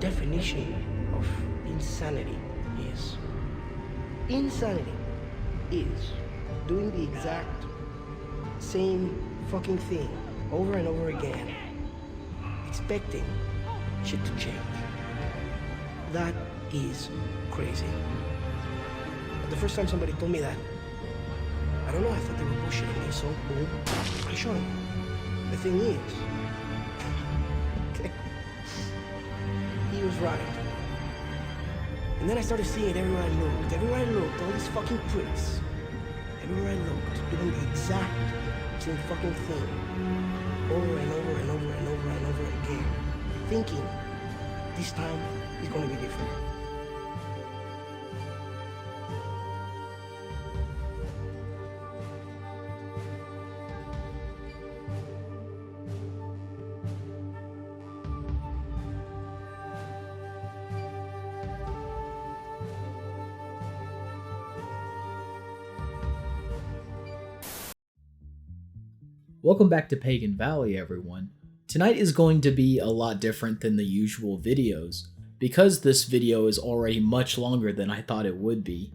definition of insanity is. Insanity is doing the exact same fucking thing over and over again, expecting shit to change. That is crazy. But the first time somebody told me that, I don't know, I thought they were bullshitting me, so boom, I showed them. The thing is, okay, he was right. And then I started seeing it everywhere I looked, all these fucking pricks. Everywhere I looked, doing the exact same fucking thing. Over and over and over and over and over again. Thinking, this time is gonna be different. Welcome back to Pagan Valley, everyone. Tonight is going to be a lot different than the usual videos, because this video is already much longer than I thought it would be.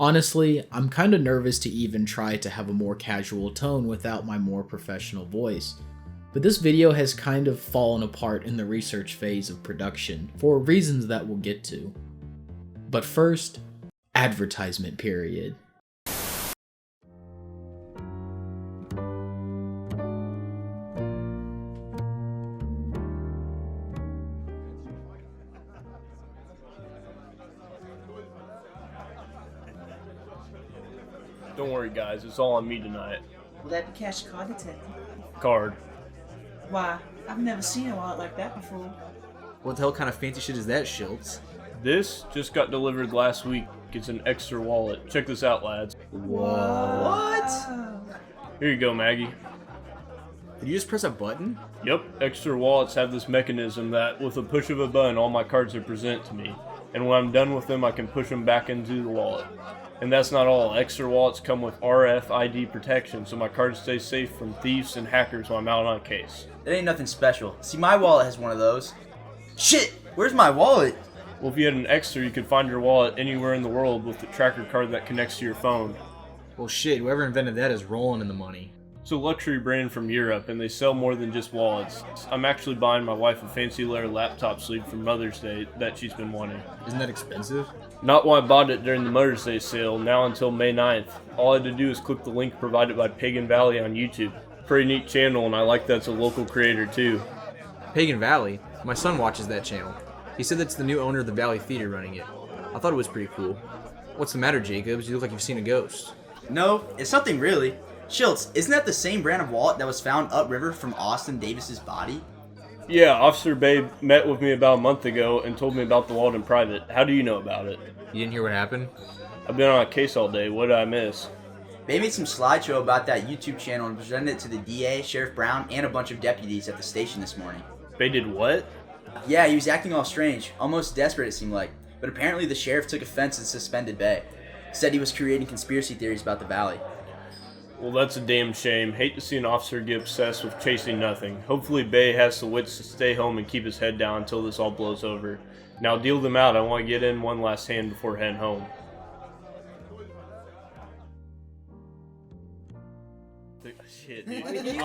Honestly, I'm kinda nervous to even try to have a more casual tone without my more professional voice, but this video has kind of fallen apart in the research phase of production, for reasons that we'll get to. But first, advertisement period. Don't worry guys, it's all on me tonight. Will that be cash or card, detective? Card. Why, I've never seen a wallet like that before. What the hell kind of fancy shit is that, Schultz? This just got delivered last week. It's an Ekster Wallet. Check this out, lads. What? Here you go, Maggie. Did you just press a button? Yep, Ekster Wallets have this mechanism that, with a push of a button, all my cards are presented to me. And when I'm done with them, I can push them back into the wallet. And that's not all. Ekster Wallets come with RFID protection, so my cards stay safe from thieves and hackers when I'm out on a case. That ain't nothing special. See, my wallet has one of those. Shit! Where's my wallet? Well, if you had an Ekster, you could find your wallet anywhere in the world with the tracker card that connects to your phone. Well shit, whoever invented that is rolling in the money. It's a luxury brand from Europe, and they sell more than just wallets. I'm actually buying my wife a fancy leather laptop sleeve for Mother's Day that she's been wanting. Isn't that expensive? Not when I bought it during the Mother's Day sale, now until May 9th. All I had to do is click the link provided by Pagan Valley on YouTube. Pretty neat channel, and I like that it's a local creator too. Pagan Valley? My son watches that channel. He said that's the new owner of the Valley Theater running it. I thought it was pretty cool. What's the matter, Jacobs? You look like you've seen a ghost. No, it's nothing really. Schultz, isn't that the same brand of wallet that was found upriver from Austin Davis's body? Yeah, Officer Babe met with me about a month ago and told me about the wallet in private. How do you know about it? You didn't hear what happened? I've been on a case all day. What did I miss? Babe made some slideshow about that YouTube channel and presented it to the DA, Sheriff Brown, and a bunch of deputies at the station this morning. Babe did what? Yeah, he was acting all strange, almost desperate it seemed like, but apparently the sheriff took offense and suspended Bae. Said he was creating conspiracy theories about the valley. Well, that's a damn shame. Hate to see an officer get obsessed with chasing nothing. Hopefully Bae has the wits to stay home and keep his head down until this all blows over. Now deal them out. I want to get in one last hand before heading home. Shit, dude.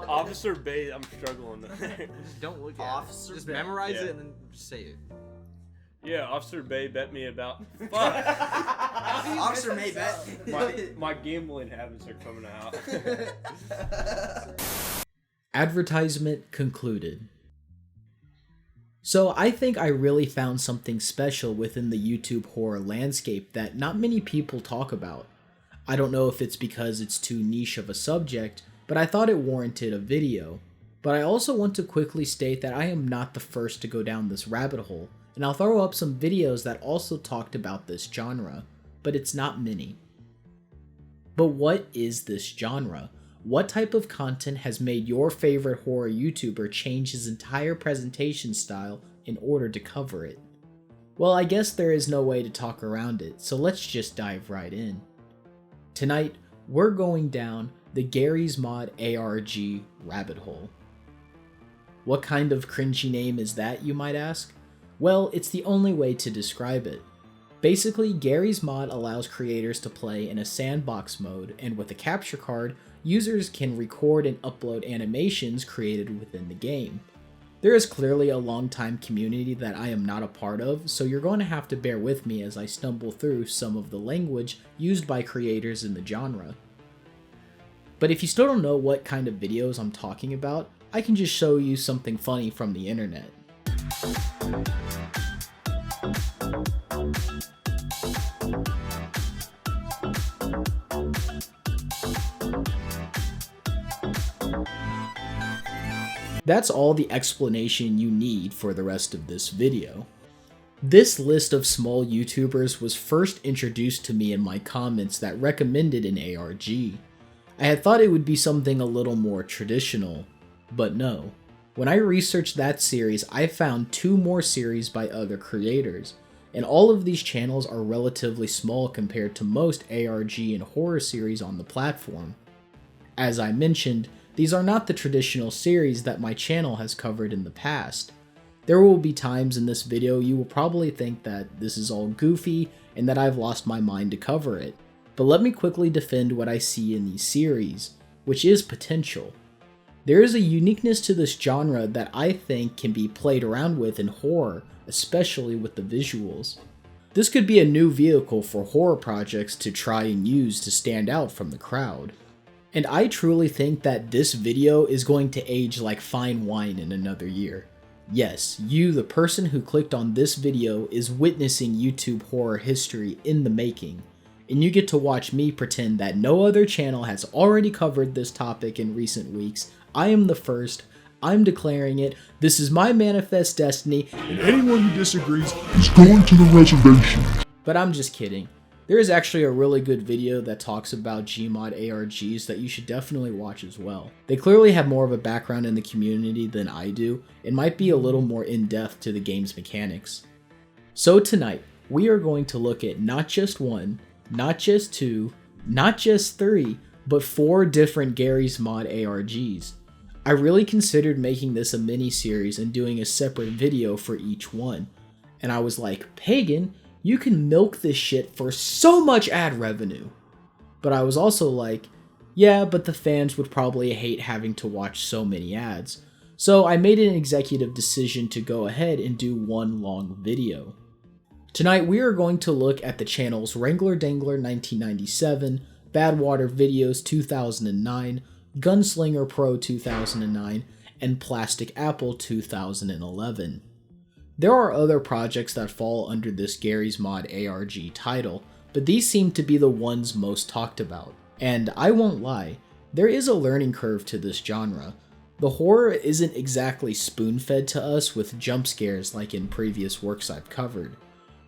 Officer Bae, I'm struggling. Don't look at Officer it. Just Bae. memorize Yeah. it and then just say it. Yeah, Officer Bae bet me about... Fuck! Officer May bet. My gambling habits are coming out. Advertisement concluded. So I think I really found something special within the YouTube horror landscape that not many people talk about. I don't know if it's because it's too niche of a subject, but I thought it warranted a video. But I also want to quickly state that I am not the first to go down this rabbit hole, and I'll throw up some videos that also talked about this genre, but it's not many. But what is this genre? What type of content has made your favorite horror YouTuber change his entire presentation style in order to cover it? Well, I guess there is no way to talk around it, so let's just dive right in. Tonight, we're going down the GMod ARG rabbit hole. What kind of cringy name is that, you might ask? Well, it's the only way to describe it. Basically, Garry's Mod allows creators to play in a sandbox mode, and with a capture card, users can record and upload animations created within the game. There is clearly a long-time community that I am not a part of, so you're going to have to bear with me as I stumble through some of the language used by creators in the genre. But if you still don't know what kind of videos I'm talking about, I can just show you something funny from the internet. That's all the explanation you need for the rest of this video. This list of small YouTubers was first introduced to me in my comments that recommended an ARG. I had thought it would be something a little more traditional, but no. When I researched that series, I found 2 more series by other creators, and all of these channels are relatively small compared to most ARG and horror series on the platform. As I mentioned, these are not the traditional series that my channel has covered in the past. There will be times in this video you will probably think that this is all goofy and that I've lost my mind to cover it, but let me quickly defend what I see in these series, which is potential. There is a uniqueness to this genre that I think can be played around with in horror, especially with the visuals. This could be a new vehicle for horror projects to try and use to stand out from the crowd. And I truly think that this video is going to age like fine wine in another year. Yes, you, the person who clicked on this video, is witnessing YouTube horror history in the making, and you get to watch me pretend that no other channel has already covered this topic in recent weeks. I am the first, I'm declaring it, this is my manifest destiny, and anyone who disagrees is going to the reservation. But I'm just kidding. There is actually a really good video that talks about GMod ARGs that you should definitely watch as well. They clearly have more of a background in the community than I do, and might be a little more in-depth to the game's mechanics. So tonight, we are going to look at not just 1, not just 2, not just 3, but 4 different Garry's Mod ARGs. I really considered making this a mini-series and doing a separate video for each one, and I was like, Pagan, you can milk this shit for so much ad revenue. But I was also like, yeah, but the fans would probably hate having to watch so many ads. So I made an executive decision to go ahead and do one long video. Tonight we are going to look at the channels Wrangler Dangler 1997, Badwater Videos 2009, Gunslinger Pro 2009, and PlasticApple 2011. There are other projects that fall under this Garry's Mod ARG title, but these seem to be the ones most talked about. And I won't lie, there is a learning curve to this genre. The horror isn't exactly spoon-fed to us with jump scares like in previous works I've covered.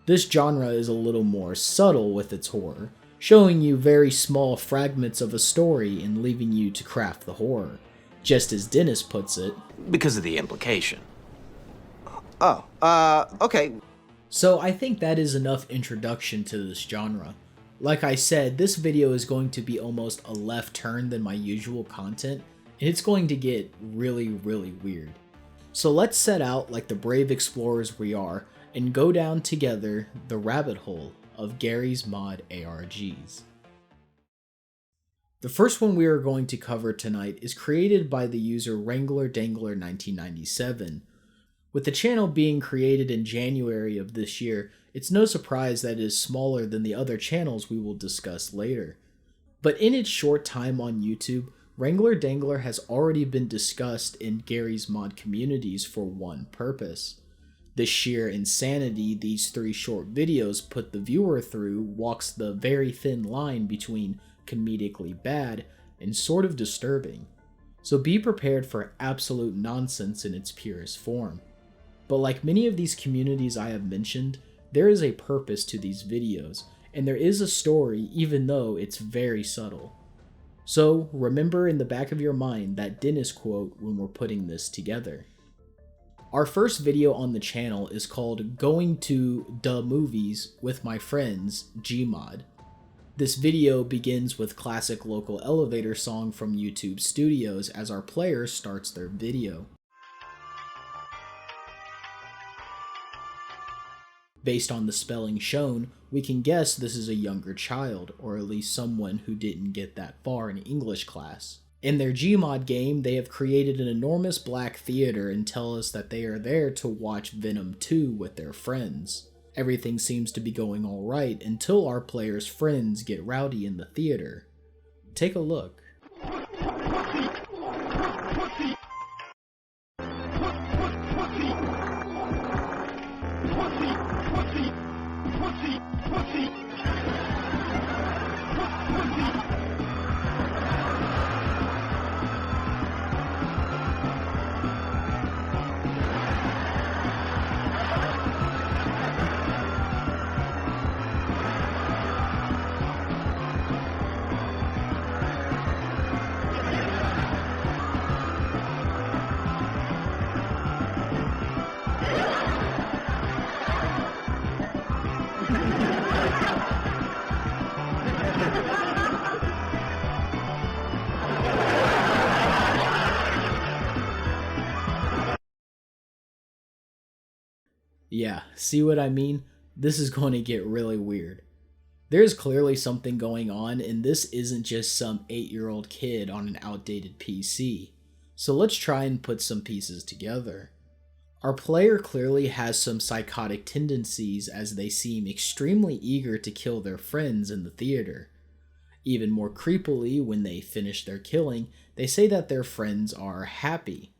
This genre is a little more subtle with its horror, showing you very small fragments of a story and leaving you to craft the horror. Just as Dennis puts it, because of the implication. Okay. So I think that is enough introduction to this genre. Like I said, this video is going to be almost a left turn than my usual content, and it's going to get really weird. So let's set out like the brave explorers we are, and go down together the rabbit hole of Garry's Mod ARGs. The first one we are going to cover tonight is created by the user Wrangler Dangler 1997. With the channel being created in January of this year, it's no surprise that it is smaller than the other channels we will discuss later. But in its short time on YouTube, Wrangler Dangler has already been discussed in Garry's Mod communities for one purpose. The sheer insanity these 3 short videos put the viewer through walks the very thin line between comedically bad and sort of disturbing. So be prepared for absolute nonsense in its purest form. But like many of these communities I have mentioned, there is a purpose to these videos, and there is a story even though it's very subtle. So remember in the back of your mind that Dennis quote when we're putting this together. Our first video on the channel is called Going to the Movies with My Friends, GMod. This video begins with classic local elevator song from YouTube Studios as our player starts their video. Based on the spelling shown, we can guess this is a younger child, or at least someone who didn't get that far in English class. In their GMod game, they have created an enormous black theater and tell us that they are there to watch Venom 2 with their friends. Everything seems to be going alright until our player's friends get rowdy in the theater. Take a look. Yeah, see what I mean? This is going to get really weird. There's clearly something going on, and this isn't just some 8-year-old kid on an outdated PC. So let's try and put some pieces together. Our player clearly has some psychotic tendencies as they seem extremely eager to kill their friends in the theater. Even more creepily, when they finish their killing, they say that their friends are happy.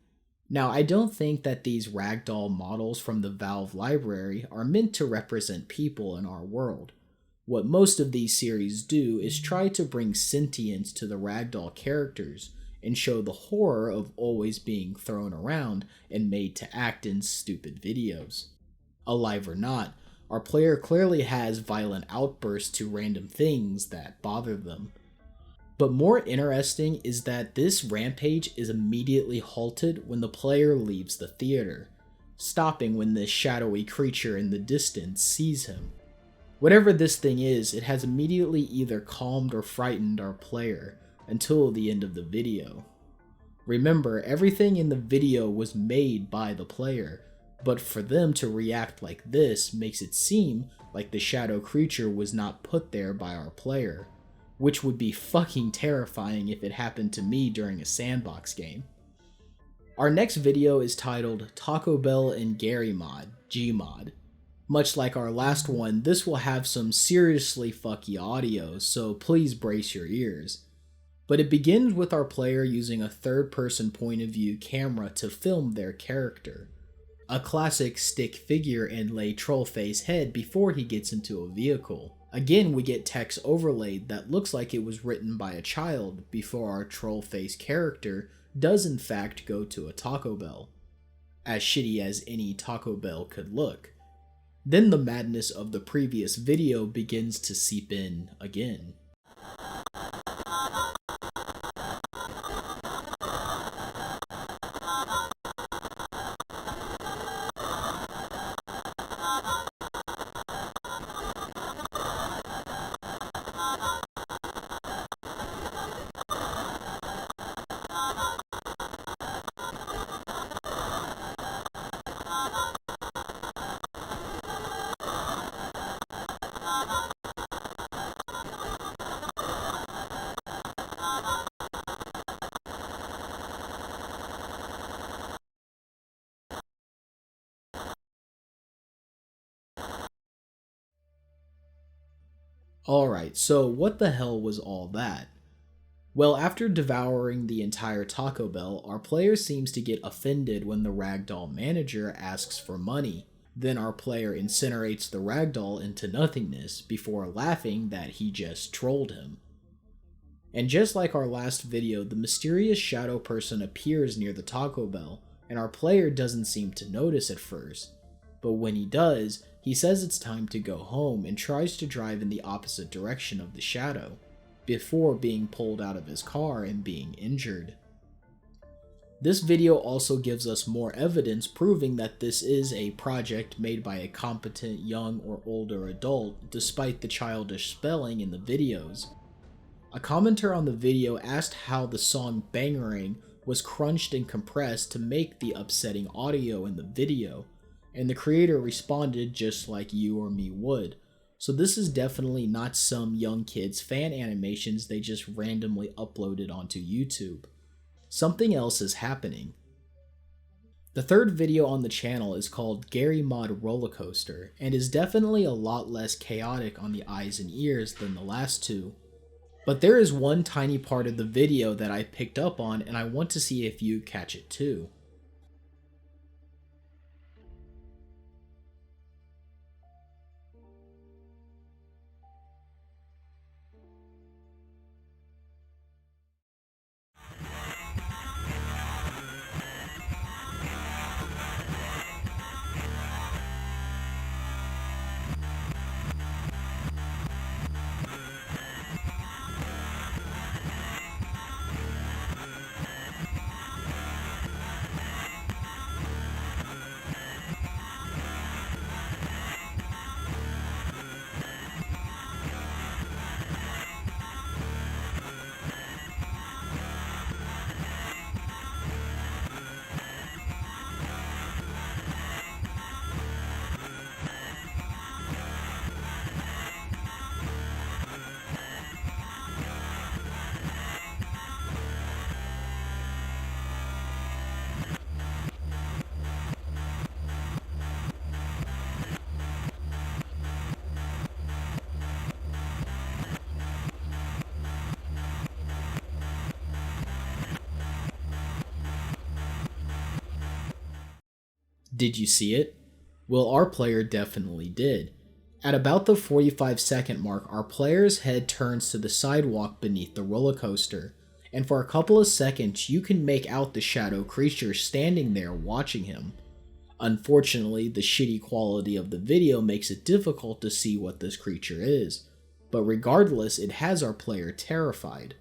Now, I don't think that these ragdoll models from the Valve library are meant to represent people in our world. What most of these series do is try to bring sentience to the ragdoll characters and show the horror of always being thrown around and made to act in stupid videos. Alive or not, our player clearly has violent outbursts to random things that bother them. But more interesting is that this rampage is immediately halted when the player leaves the theater, stopping when this shadowy creature in the distance sees him. Whatever this thing is, it has immediately either calmed or frightened our player until the end of the video. Remember, everything in the video was made by the player, but for them to react like this makes it seem like the shadow creature was not put there by our player, which would be fucking terrifying if it happened to me during a sandbox game. Our next video is titled Taco Bell and Garry Mod, GMod. Much like our last one, this will have some seriously fucky audio, so please brace your ears. But it begins with our player using a third-person point of view camera to film their character. A classic stick figure and lay troll face head before he gets into a vehicle. Again, we get text overlaid that looks like it was written by a child before our troll face character does in fact go to a Taco Bell. As shitty as any Taco Bell could look. Then the madness of the previous video begins to seep in again. Alright, so what the hell was all that? Well, after devouring the entire Taco Bell, our player seems to get offended when the ragdoll manager asks for money. Then our player incinerates the ragdoll into nothingness before laughing that he just trolled him. And just like our last video, the mysterious shadow person appears near the Taco Bell, and our player doesn't seem to notice at first. But when he does, he says it's time to go home and tries to drive in the opposite direction of the shadow, before being pulled out of his car and being injured. This video also gives us more evidence proving that this is a project made by a competent young or older adult despite the childish spelling in the videos. A commenter on the video asked how the song Bangerang was crunched and compressed to make the upsetting audio in the video, and the creator responded just like you or me would. So this is definitely not some young kid's fan animations they just randomly uploaded onto YouTube. Something else is happening. The third video on the channel is called GMod Rollercoaster, and is definitely a lot less chaotic on the eyes and ears than the last two. But there is one tiny part of the video that I picked up on, and I want to see if you catch it too. Did you see it? Well, our player definitely did. At about the 45-second mark, our player's head turns to the sidewalk beneath the roller coaster, and for a couple of seconds you can make out the shadow creature standing there watching him. Unfortunately, the shitty quality of the video makes it difficult to see what this creature is, but regardless, it has our player terrified.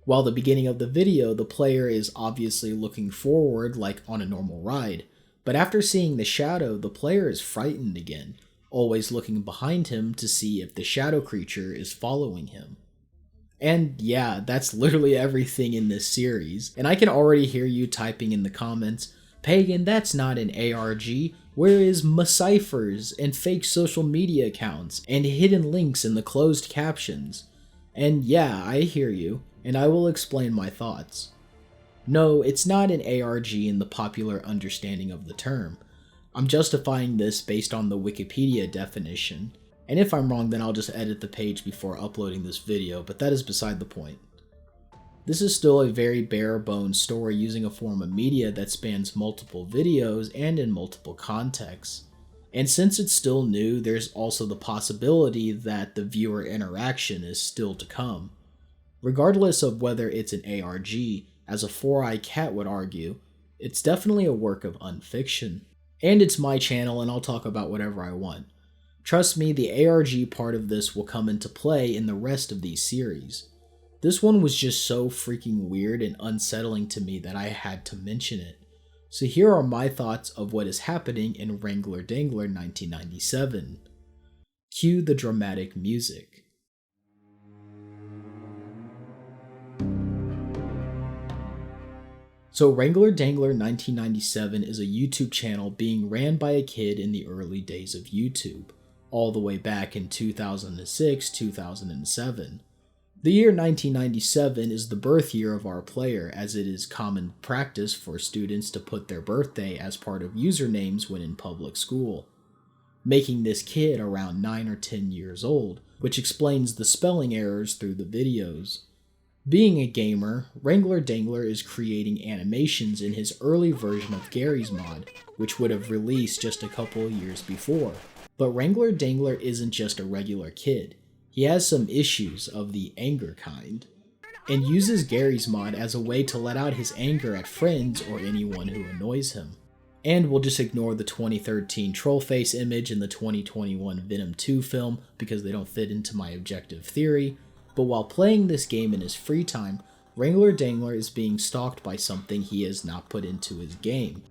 While the beginning of the video, the player is obviously looking forward like on a normal ride, but after seeing the shadow, the player is frightened again, always looking behind him to see if the shadow creature is following him. And yeah, that's literally everything in this series, and I can already hear you typing in the comments, "Pagan, that's not an ARG, where is ciphers and fake social media accounts and hidden links in the closed captions?" And yeah, I hear you, and I will explain my thoughts. No, it's not an ARG in the popular understanding of the term. I'm justifying this based on the Wikipedia definition, and if I'm wrong then I'll just edit the page before uploading this video, but that is beside the point. This is still a very bare bones story using a form of media that spans multiple videos and in multiple contexts. And since it's still new, there's also the possibility that the viewer interaction is still to come. Regardless of whether it's an ARG, as a four-eyed cat would argue, it's definitely a work of unfiction. And it's my channel and I'll talk about whatever I want. Trust me, the ARG part of this will come into play in the rest of these series. This one was just so freaking weird and unsettling to me that I had to mention it. So here are my thoughts of what is happening in Wrangler Dangler 1997. Cue the dramatic music. So Wrangler Dangler 1997 is a YouTube channel being ran by a kid in the early days of YouTube, all the way back in 2006-2007. The year 1997 is the birth year of our player, as it is common practice for students to put their birthday as part of usernames when in public school, making this kid around 9 or 10 years old, which explains the spelling errors through the videos. Being a gamer, Wrangler Dangler is creating animations in his early version of Garry's mod, which would have released just a couple of years before. But Wrangler Dangler isn't just a regular kid. He has some issues of the anger kind, and uses Garry's mod as a way to let out his anger at friends or anyone who annoys him. And we'll just ignore the 2013 Trollface image and the 2021 Venom 2 film because they don't fit into my objective theory. But while playing this game in his free time, Wrangler Dangler is being stalked by something he has not put into his game.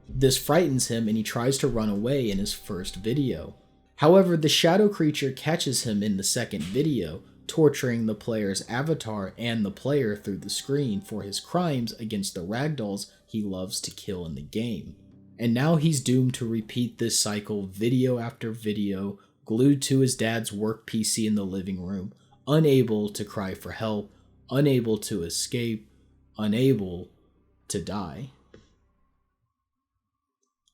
This frightens him and he tries to run away in his first video. However, the shadow creature catches him in the second video, torturing the player's avatar and the player through the screen for his crimes against the ragdolls he loves to kill in the game. and now he's doomed to repeat this cycle video after video, glued to his dad's work PC in the living room, unable to cry for help, unable to escape, unable to die.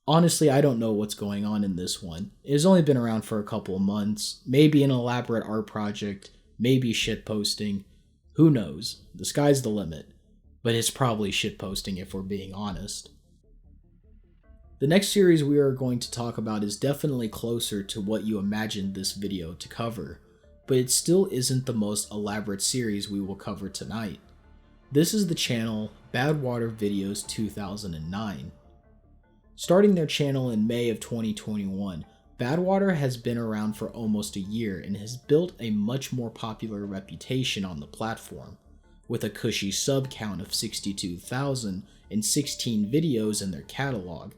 Honestly, I don't know what's going on in this one. It has only been around for a couple of months, maybe an elaborate art project, maybe shitposting. Who knows? The sky's the limit. But it's probably shitposting if we're being honest. The next series we are going to talk about is definitely closer to what you imagined this video to cover, but it still isn't the most elaborate series we will cover tonight. This is the channel Badwater Videos 2009. Starting their channel in May of 2021, Badwater has been around for almost a year and has built a much more popular reputation on the platform, with a cushy sub count of 62,000 and 16 videos in their catalog.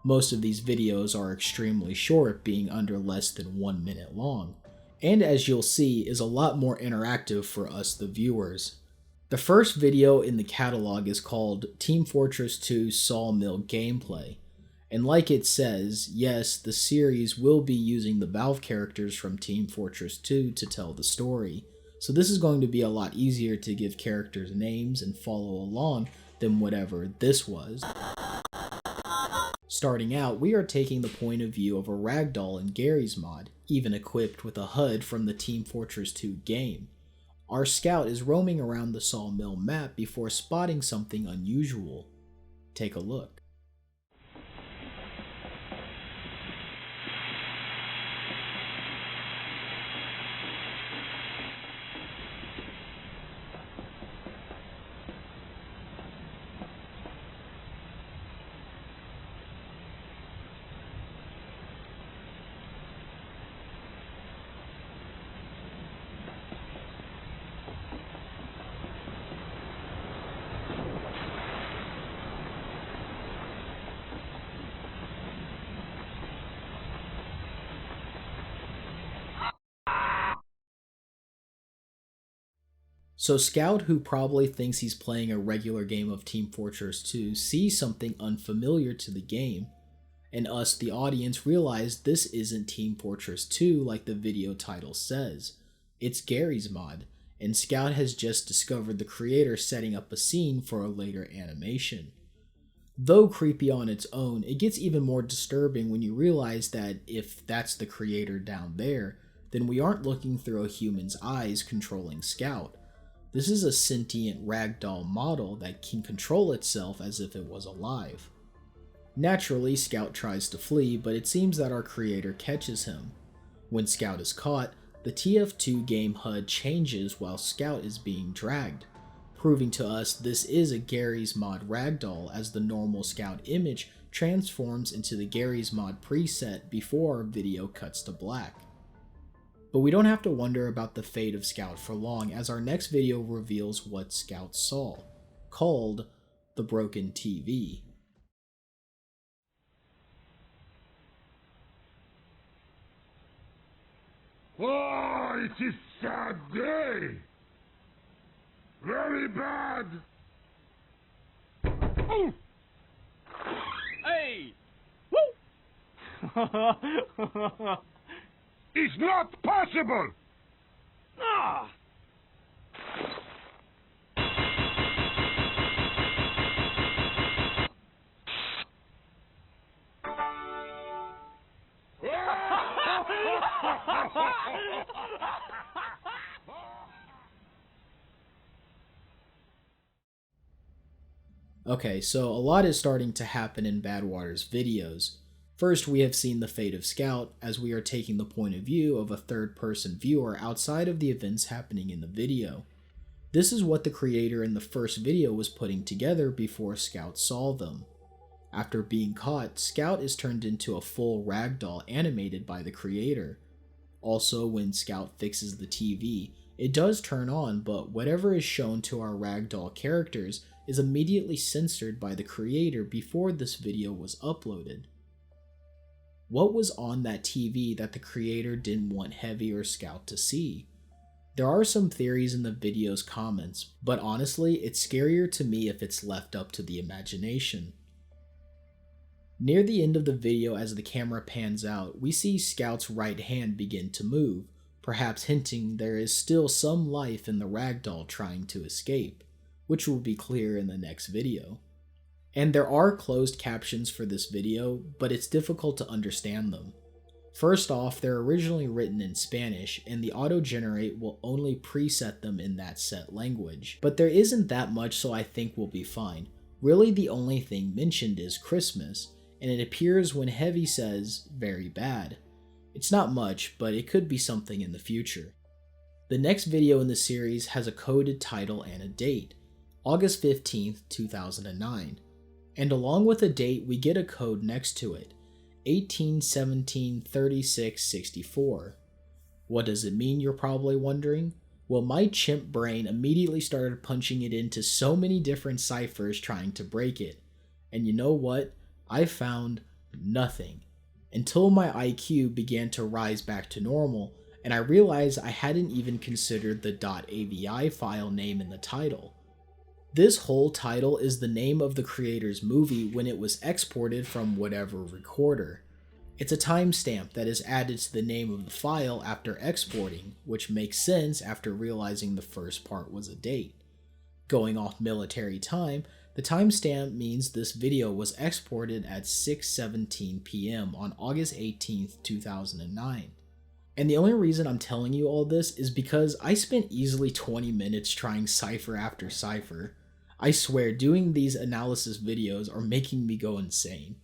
Most of these videos are extremely short, being under less than 1 minute long, and as you'll see, is a lot more interactive for us the viewers. The first video in the catalog is called Team Fortress 2 Sawmill Gameplay. And like it says, yes, the series will be using the Valve characters from Team Fortress 2 to tell the story, so this is going to be a lot easier to give characters names and follow along than whatever this was. Starting out, we are taking the point of view of a ragdoll in Garry's mod, even equipped with a HUD from the Team Fortress 2 game. Our scout is roaming around the sawmill map before spotting something unusual. Take a look. So Scout, who probably thinks he's playing a regular game of Team Fortress 2, sees something unfamiliar to the game, and us, the audience, realize this isn't Team Fortress 2 like the video title says. It's Garry's mod, and Scout has just discovered the creator setting up a scene for a later animation. Though creepy on its own, it gets even more disturbing when you realize that if that's the creator down there, then we aren't looking through a human's eyes controlling Scout. This is a sentient ragdoll model that can control itself as if it was alive. Naturally, Scout tries to flee, but it seems that our creator catches him. When Scout is caught, the TF2 game HUD changes while Scout is being dragged, proving to us this is a Garry's mod ragdoll, as the normal Scout image transforms into the Garry's mod preset before our video cuts to black. But we don't have to wonder about the fate of Scout for long, as our next video reveals what Scout saw, called the Broken TV. Oh, it is sad day. Very bad. Oh. Hey! Woo! It's not possible. Ah! Okay, so a lot is starting to happen in Badwater's videos. First, we have seen the fate of Scout, as we are taking the point of view of a third-person viewer outside of the events happening in the video. This is what the creator in the first video was putting together before Scout saw them. After being caught, Scout is turned into a full ragdoll animated by the creator. Also, when Scout fixes the TV, it does turn on, but whatever is shown to our ragdoll characters is immediately censored by the creator before this video was uploaded. What was on that TV that the creator didn't want Heavy or Scout to see? There are some theories in the video's comments, but honestly, it's scarier to me if it's left up to the imagination. Near the end of the video, as the camera pans out, we see Scout's right hand begin to move, perhaps hinting there is still some life in the ragdoll trying to escape, which will be clear in the next video. And there are closed captions for this video, but it's difficult to understand them. First off, they're originally written in Spanish, and the auto-generate will only preset them in that set language. But there isn't that much, so I think we'll be fine. Really, the only thing mentioned is Christmas, and it appears when Heavy says, "very bad." It's not much, but it could be something in the future. The next video in the series has a coded title and a date, August 15th, 2009. And along with a date, we get a code next to it, 18173664. What does it mean, you're probably wondering? Well, my chimp brain immediately started punching it into so many different ciphers trying to break it. And you know what? I found nothing. Until my IQ began to rise back to normal, and I realized I hadn't even considered the .avi file name in the title. This whole title is the name of the creator's movie when it was exported from whatever recorder. It's a timestamp that is added to the name of the file after exporting, which makes sense after realizing the first part was a date. Going off military time, the timestamp means this video was exported at 6:17 p.m. on August 18th, 2009. And the only reason I'm telling you all this is because I spent easily 20 minutes trying cipher after cipher. I swear, doing these analysis videos are making me go insane.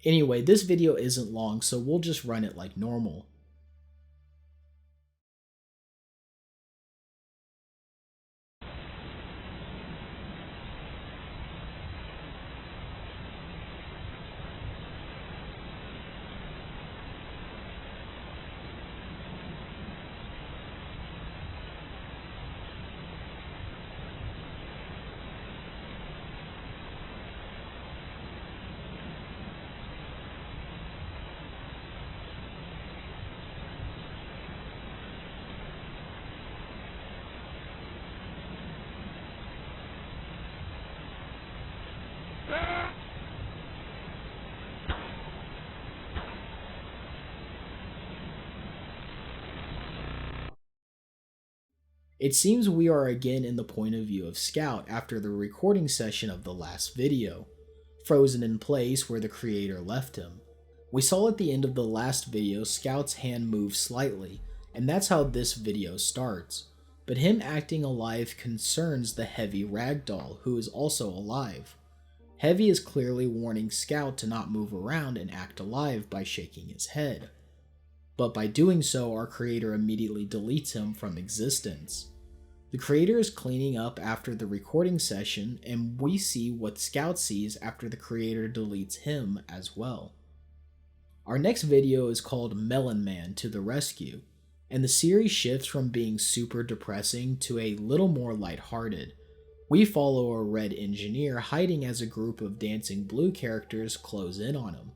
Anyway, this video isn't long, so we'll just run it like normal. It seems we are again in the point of view of Scout after the recording session of the last video, frozen in place where the creator left him. We saw at the end of the last video Scout's hand move slightly, and that's how this video starts, but him acting alive concerns the Heavy ragdoll, who is also alive. Heavy is clearly warning Scout to not move around and act alive by shaking his head. But by doing so, our creator immediately deletes him from existence. The creator is cleaning up after the recording session, and we see what Scout sees after the creator deletes him as well. Our next video is called Melon Man to the Rescue, and the series shifts from being super depressing to a little more lighthearted. We follow a red engineer hiding as a group of dancing blue characters close in on him.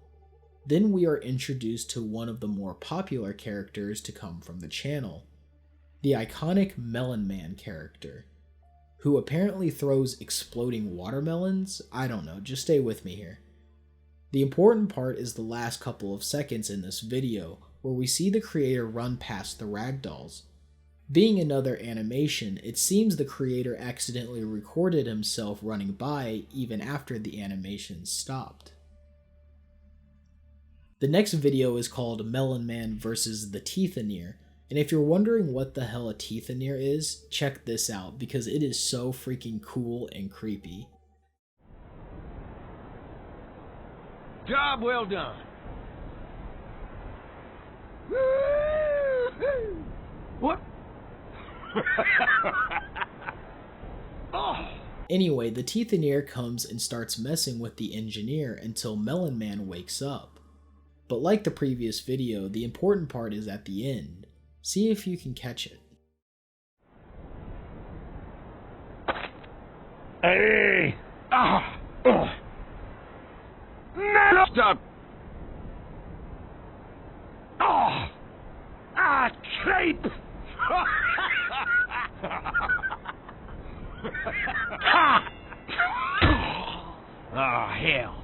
Then we are introduced to one of the more popular characters to come from the channel, the iconic Melon Man character, who apparently throws exploding watermelons. I don't know, just stay with me here. The important part is the last couple of seconds in this video, where we see the creator run past the ragdolls. Being another animation, it seems the creator accidentally recorded himself running by even after the animation stopped. The next video is called Melon Man vs. the Teethaneer, and if you're wondering what the hell a Teethaneer is, check this out because it is so freaking cool and creepy. Job well done. What? Oh. Anyway, the Teethaneer comes and starts messing with the engineer until Melon Man wakes up. But like the previous video, the important part is at the end. See if you can catch it. Hey! Ah! Oh. No! Stop! Oh! Ah! Creep! Ah! Oh, hell!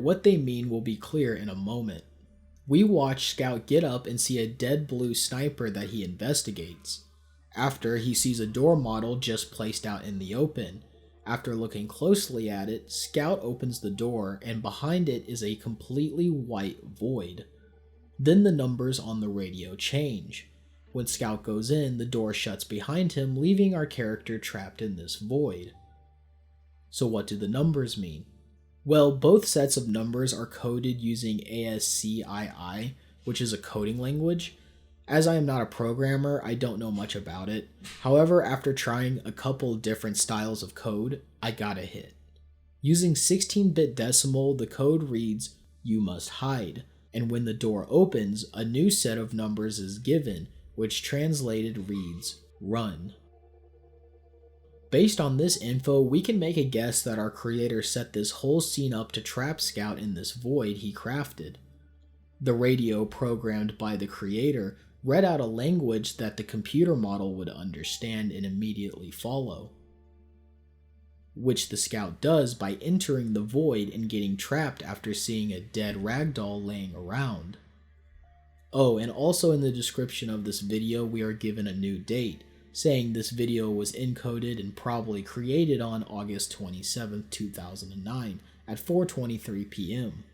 what they mean will be clear in a moment. We watch Scout get up and see a dead blue sniper that he investigates. After, he sees a door model just placed out in the open. After looking closely at it, Scout opens the door, and behind it is a completely white void. Then the numbers on the radio change. When Scout goes in, the door shuts behind him, leaving our character trapped in this void. So what do the numbers mean? Well, both sets of numbers are coded using ASCII, which is a coding language. As I am not a programmer, I don't know much about it. However, after trying a couple different styles of code, I got a hit. Using 16-bit decimal, the code reads, "You must hide," and when the door opens, a new set of numbers is given, which translated reads, "Run." Based on this info, we can make a guess that our creator set this whole scene up to trap Scout in this void he crafted. The radio programmed by the creator read out a language that the computer model would understand and immediately follow, which the Scout does by entering the void and getting trapped after seeing a dead ragdoll laying around. Oh, and also in the description of this video we are given a new date, saying this video was encoded and probably created on August 27, 2009 at 4:23 p.m.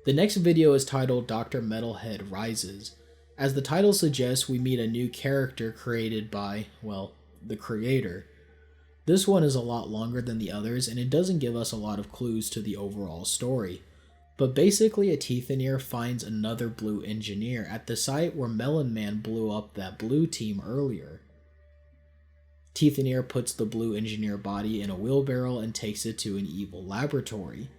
The next video is titled Dr. Metalhead Rises. As the title suggests, we meet a new character created by, well, the creator. This one is a lot longer than the others, and it doesn't give us a lot of clues to the overall story. But basically, a Teethaneer finds another blue engineer at the site where Melon Man blew up that blue team earlier. Teethaneer puts the blue engineer body in a wheelbarrow and takes it to an evil laboratory.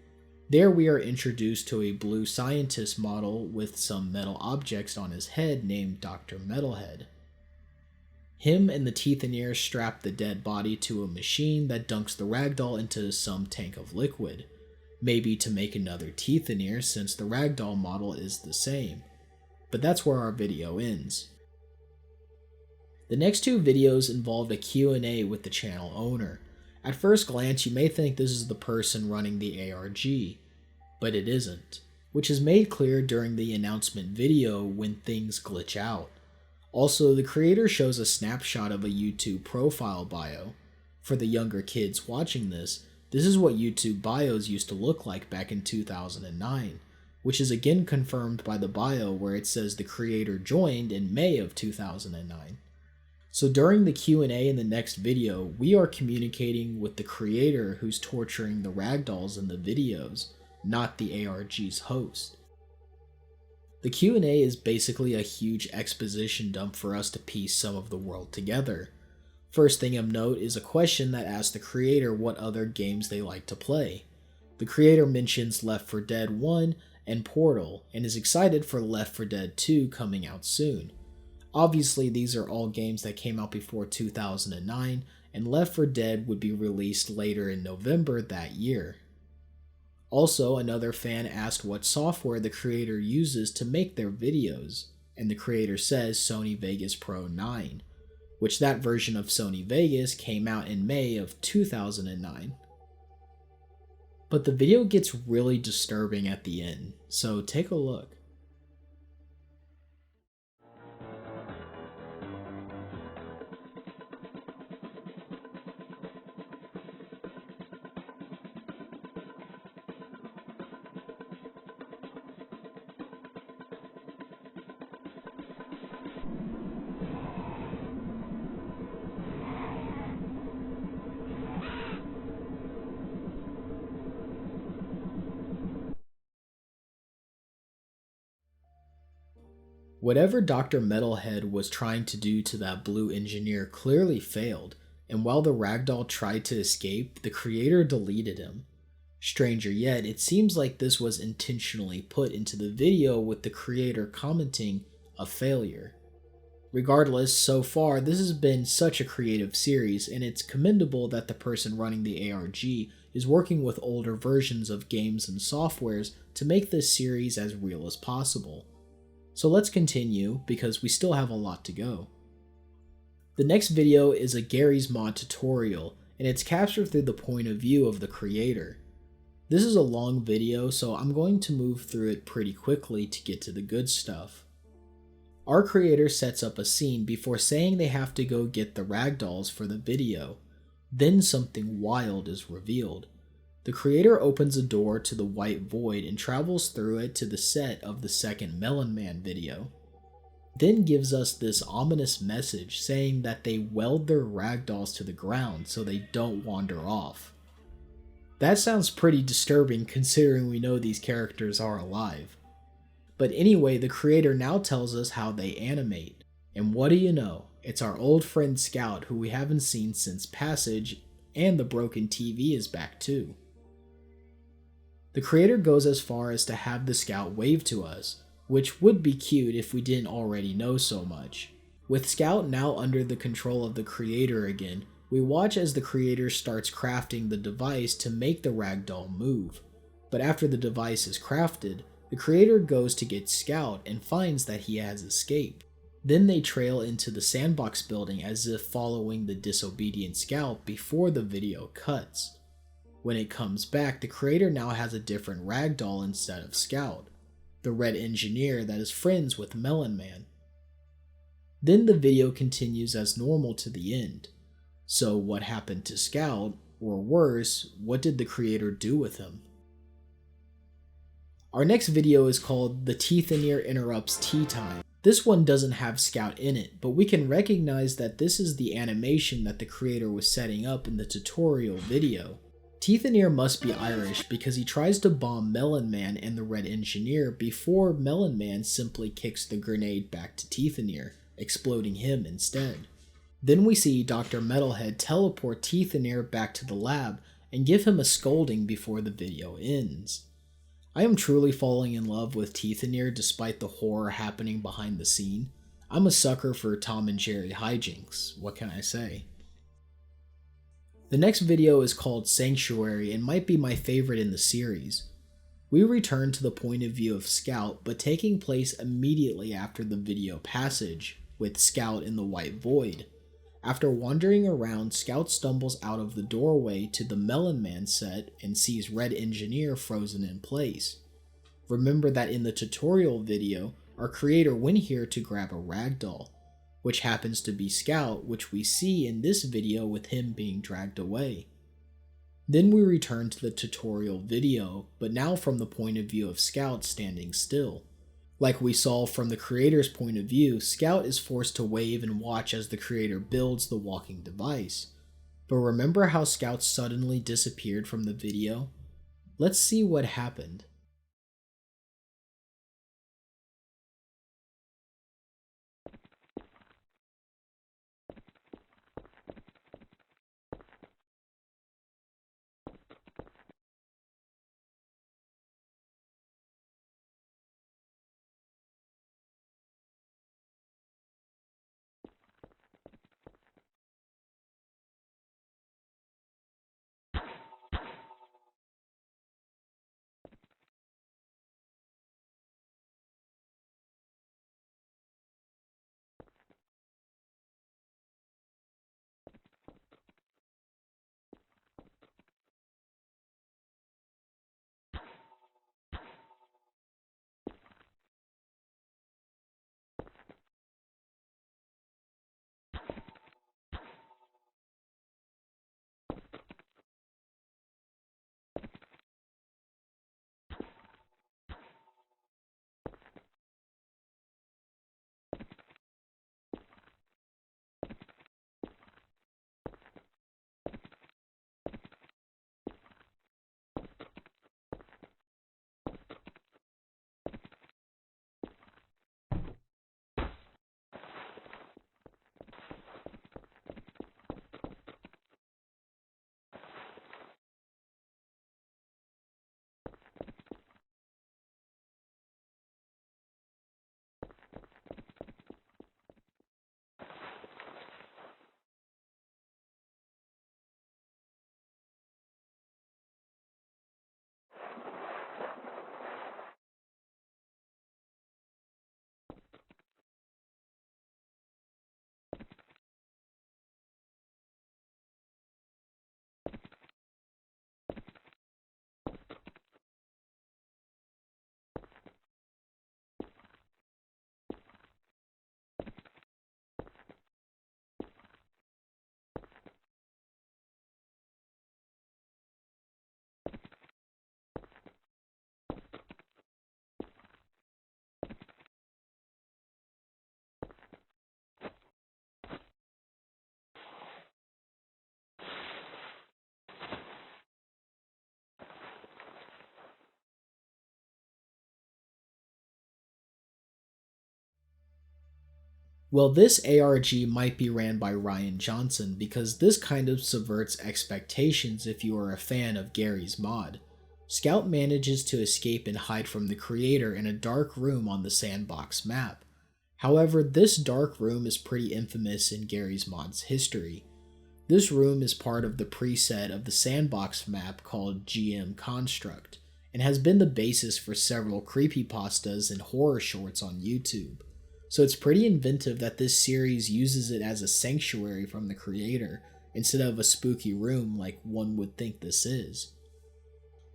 There we are introduced to a blue scientist model with some metal objects on his head named Dr. Metalhead. Him and the Teethaneer strap the dead body to a machine that dunks the ragdoll into some tank of liquid. Maybe to make another Teethaneer since the ragdoll model is the same. But that's where our video ends. The next two videos involved a Q&A with the channel owner. At first glance you may think this is the person running the ARG, but it isn't, which is made clear during the announcement video when things glitch out. Also, the creator shows a snapshot of a YouTube profile bio. For the younger kids watching this is what YouTube bios used to look like back in 2009, which is again confirmed by the bio where it says the creator joined in May of 2009. So during the Q&A in the next video, we are communicating with the creator who's torturing the ragdolls in the videos, not the ARG's host. The Q&A is basically a huge exposition dump for us to piece some of the world together. First thing of note is a question that asks the creator what other games they like to play. The creator mentions Left 4 Dead 1 and Portal, and is excited for Left 4 Dead 2 coming out soon. Obviously these are all games that came out before 2009, and Left 4 Dead would be released later in November that year. Also, another fan asked what software the creator uses to make their videos, and the creator says Sony Vegas Pro 9, which that version of Sony Vegas came out in May of 2009. But the video gets really disturbing at the end, so take a look. Whatever Dr. Metalhead was trying to do to that blue engineer clearly failed, and while the ragdoll tried to escape, the creator deleted him. Stranger yet, it seems like this was intentionally put into the video with the creator commenting, "a failure." Regardless, so far this has been such a creative series, and it's commendable that the person running the ARG is working with older versions of games and softwares to make this series as real as possible. So let's continue, because we still have a lot to go. The next video is a Garry's Mod tutorial, and it's captured through the point of view of the creator. This is a long video, so I'm going to move through it pretty quickly to get to the good stuff. Our creator sets up a scene before saying they have to go get the ragdolls for the video. Then something wild is revealed. The creator opens a door to the white void and travels through it to the set of the second Melon Man video. Then gives us this ominous message saying that they weld their ragdolls to the ground so they don't wander off. That sounds pretty disturbing considering we know these characters are alive. But anyway, the creator now tells us how they animate. And what do you know? It's our old friend Scout, who we haven't seen since Passage, and the broken TV is back too. The creator goes as far as to have the Scout wave to us, which would be cute if we didn't already know so much. With Scout now under the control of the creator again, we watch as the creator starts crafting the device to make the ragdoll move. But after the device is crafted, the creator goes to get Scout and finds that he has escaped. Then they trail into the sandbox building as if following the disobedient Scout before the video cuts. When it comes back, the creator now has a different ragdoll instead of Scout, the red engineer that is friends with Melon Man. Then the video continues as normal to the end. So what happened to Scout, or worse, what did the creator do with him? Our next video is called The Teethanier Interrupts Tea Time. This one doesn't have Scout in it, but we can recognize that this is the animation that the creator was setting up in the tutorial video. Teethanier must be Irish because he tries to bomb Melon Man and the Red Engineer before Melon Man simply kicks the grenade back to Teethanier, exploding him instead. Then we see Dr. Metalhead teleport Teethanier back to the lab and give him a scolding before the video ends. I am truly falling in love with Teethanier despite the horror happening behind the scene. I'm a sucker for Tom and Jerry hijinks, what can I say? The next video is called Sanctuary and might be my favorite in the series. We return to the point of view of Scout, but taking place immediately after the video Passage, with Scout in the white void. After wandering around, Scout stumbles out of the doorway to the Melon Man set and sees Red Engineer frozen in place. Remember that in the tutorial video, our creator went here to grab a ragdoll, which happens to be Scout, which we see in this video with him being dragged away. Then we return to the tutorial video, but now from the point of view of Scout standing still. Like we saw from the creator's point of view, Scout is forced to wave and watch as the creator builds the walking device. But remember how Scout suddenly disappeared from the video? Let's see what happened. Well, this ARG might be ran by Ryan Johnson because this kind of subverts expectations if you are a fan of Garry's mod. Scout manages to escape and hide from the creator in a dark room on the sandbox map. However, this dark room is pretty infamous in Garry's mod's history. This room is part of the preset of the sandbox map called GM Construct, and has been the basis for several creepypastas and horror shorts on YouTube. So it's pretty inventive that this series uses it as a sanctuary from the creator, instead of a spooky room like one would think this is.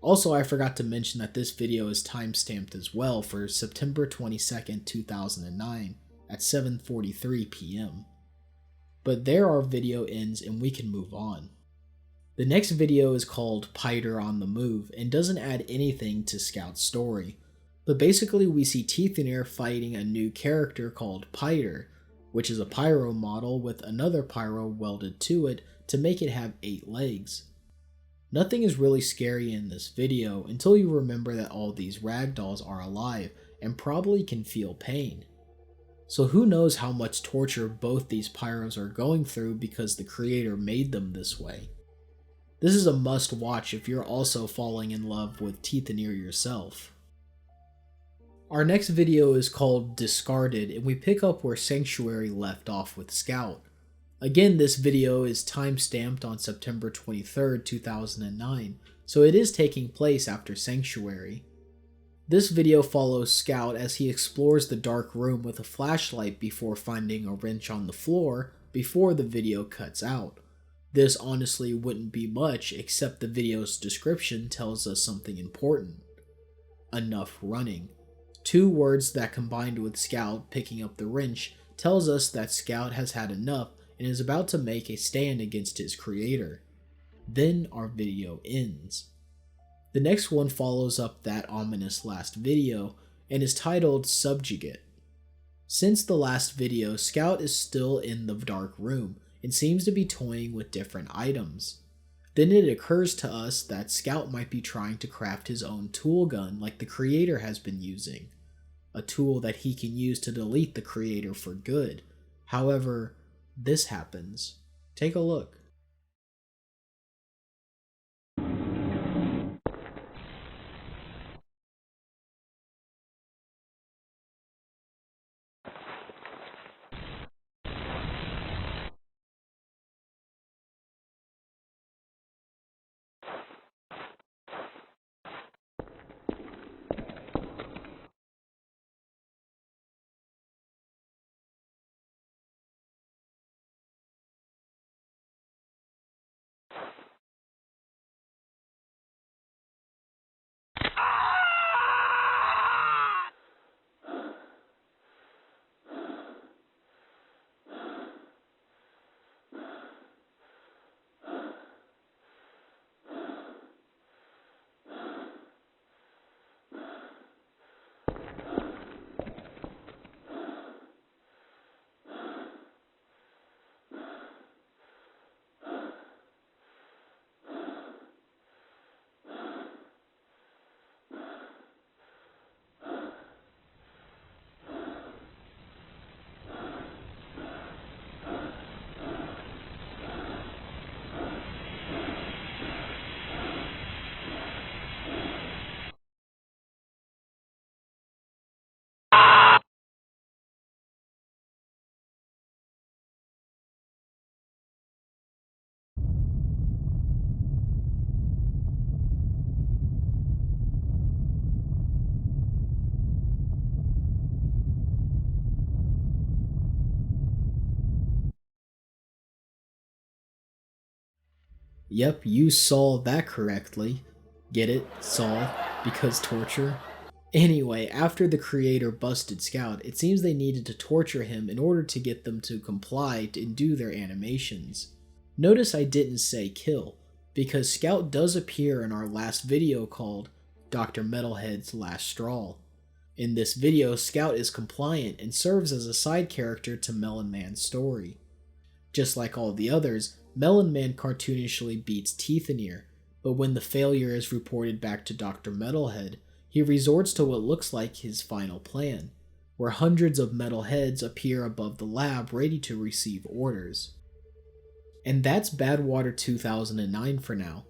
Also, I forgot to mention that this video is timestamped as well for September 22nd, 2009 at 7:43 p.m. But there our video ends and we can move on. The next video is called Pyder on the Move and doesn't add anything to Scout's story. But basically we see Teethanier fighting a new character called Pyder, which is a pyro model with another pyro welded to it to make it have 8 legs. Nothing is really scary in this video until you remember that all these ragdolls are alive and probably can feel pain. So who knows how much torture both these pyros are going through because the creator made them this way. This is a must watch if you're also falling in love with Teethanier yourself. Our next video is called Discarded, and we pick up where Sanctuary left off with Scout. Again, this video is timestamped on September 23rd, 2009, so it is taking place after Sanctuary. This video follows Scout as he explores the dark room with a flashlight before finding a wrench on the floor before the video cuts out. This honestly wouldn't be much except the video's description tells us something important. Enough running. 2 words that combined with Scout picking up the wrench tells us that Scout has had enough and is about to make a stand against his creator. Then our video ends. The next one follows up that ominous last video and is titled Subjugate. Since the last video, Scout is still in the dark room and seems to be toying with different items. Then it occurs to us that Scout might be trying to craft his own tool gun like the creator has been using, a tool that he can use to delete the creator for good. However, this happens. Take a look. Yep, you saw that correctly. Get it? Saw? Because torture? Anyway, after the creator busted Scout, it seems they needed to torture him in order to get them to comply and do their animations. Notice I didn't say kill, because Scout does appear in our last video called Dr. Metalhead's Last Straw. In this video, Scout is compliant and serves as a side character to Melon Man's story. Just like all the others, Melon Man cartoonishly beats Teethanier, but when the failure is reported back to Dr. Metalhead, he resorts to what looks like his final plan, where hundreds of metal heads appear above the lab ready to receive orders. And that's Badwater 2009 for now.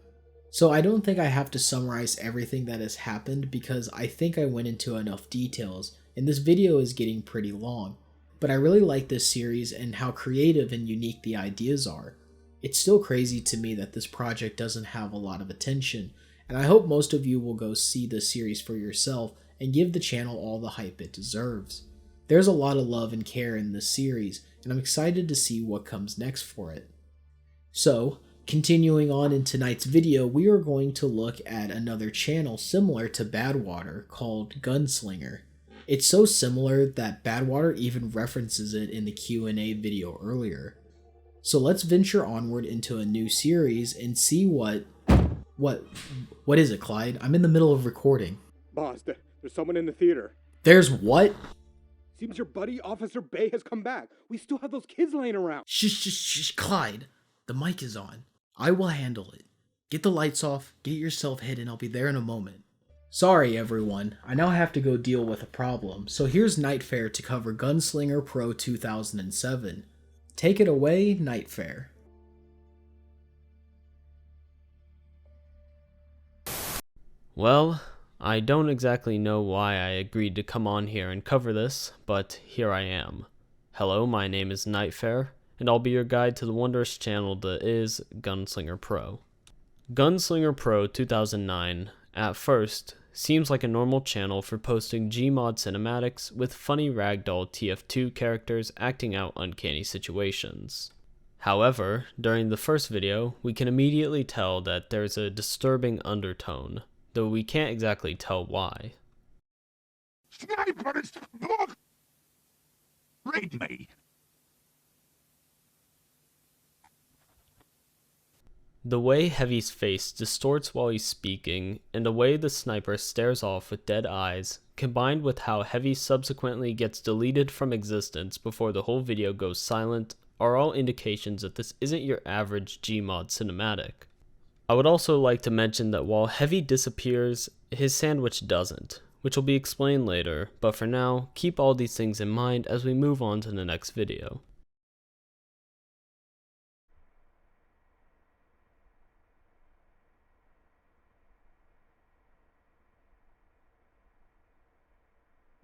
So I don't think I have to summarize everything that has happened because I think I went into enough details, and this video is getting pretty long. But I really like this series and how creative and unique the ideas are. It's still crazy to me that this project doesn't have a lot of attention, and I hope most of you will go see the series for yourself and give the channel all the hype it deserves. There's a lot of love and care in this series, and I'm excited to see what comes next for it. So, continuing on in tonight's video, we are going to look at another channel similar to Badwater called Gunslinger. It's so similar that Badwater even references it in the Q&A video earlier. So let's venture onward into a new series and see what is it, Clyde? I'm in the middle of recording. Boss, there's someone in the theater. There's what? Seems your buddy, Officer Bay, has come back. We still have those kids laying around. Shh, Clyde. The mic is on. I will handle it. Get the lights off, get yourself hidden, I'll be there in a moment. Sorry everyone, I now have to go deal with a problem, so here's Nightfair to cover Gunslinger Pro 2007. Take it away, Nightfair. Well, I don't exactly know why I agreed to come on here and cover this, but here I am. Hello, my name is Nightfair, and I'll be your guide to the wondrous channel that is Gunslinger Pro. Gunslinger Pro 2009, at first, seems like a normal channel for posting GMod cinematics with funny ragdoll TF2 characters acting out uncanny situations. However, during the first video, we can immediately tell that there's a disturbing undertone, though we can't exactly tell why. Snipers! Look! Read me! The way Heavy's face distorts while he's speaking, and the way the sniper stares off with dead eyes, combined with how Heavy subsequently gets deleted from existence before the whole video goes silent, are all indications that this isn't your average GMod cinematic. I would also like to mention that while Heavy disappears, his sandwich doesn't, which will be explained later, but for now, keep all these things in mind as we move on to the next video.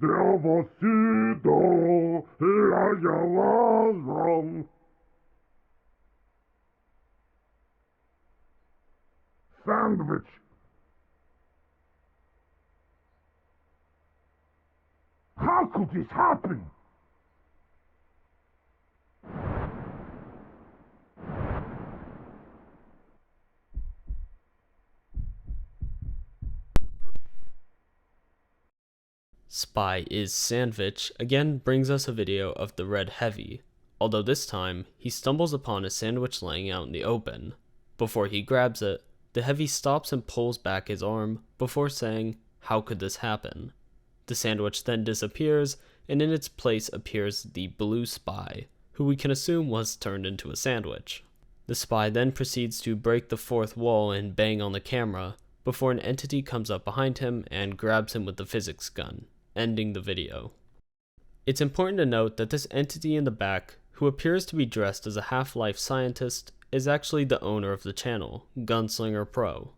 Never see the like I was wrong. Sandwich. How could this happen? Spy is Sandwich again brings us a video of the red Heavy, although this time he stumbles upon a sandwich laying out in the open. Before he grabs it, the Heavy stops and pulls back his arm before saying, "How could this happen?" The sandwich then disappears, and in its place appears the blue Spy, who we can assume was turned into a sandwich. The Spy then proceeds to break the fourth wall and bang on the camera, before an entity comes up behind him and grabs him with the physics gun, ending the video. It's important to note that this entity in the back, who appears to be dressed as a Half-Life scientist, is actually the owner of the channel, Gunslinger Pro.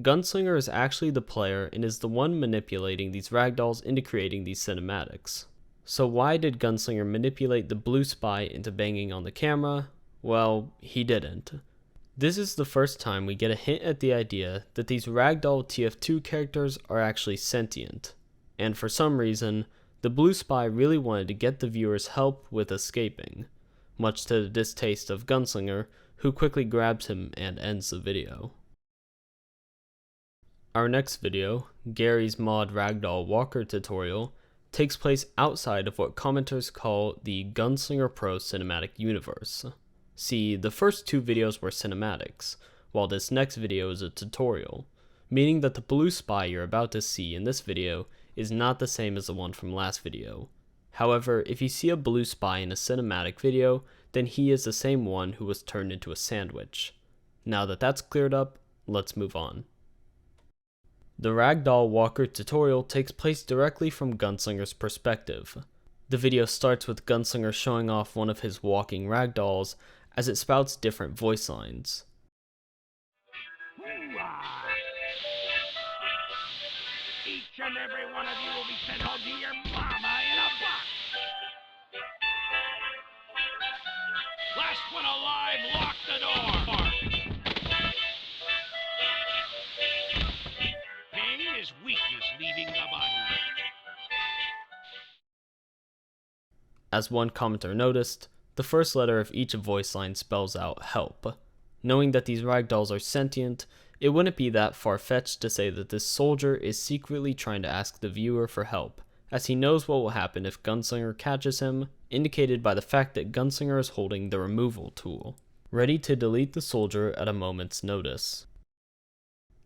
Gunslinger is actually the player and is the one manipulating these ragdolls into creating these cinematics. So why did Gunslinger manipulate the blue Spy into banging on the camera? Well, he didn't. This is the first time we get a hint at the idea that these ragdoll TF2 characters are actually sentient, and for some reason, the blue Spy really wanted to get the viewers help with escaping, much to the distaste of Gunslinger, who quickly grabs him and ends the video. Our next video, Garry's Mod Ragdoll Walker tutorial, takes place outside of what commenters call the Gunslinger Pro cinematic universe. See, the first two videos were cinematics, while this next video is a tutorial, meaning that the blue Spy you're about to see in this video is not the same as the one from last video. However, if you see a blue Spy in a cinematic video, then he is the same one who was turned into a sandwich. Now that that's cleared up, let's move on. The Ragdoll Walker tutorial takes place directly from Gunslinger's perspective. The video starts with Gunslinger showing off one of his walking ragdolls as it spouts different voice lines. Each and every one of you will be sent home to your mama in a box. Last one alive, lock the door. Pain is weakness leaving the body. As one commenter noticed, the first letter of each voice line spells out help. Knowing that these ragdolls are sentient, it wouldn't be that far-fetched to say that this soldier is secretly trying to ask the viewer for help, as he knows what will happen if Gunslinger catches him, indicated by the fact that Gunslinger is holding the removal tool, ready to delete the soldier at a moment's notice.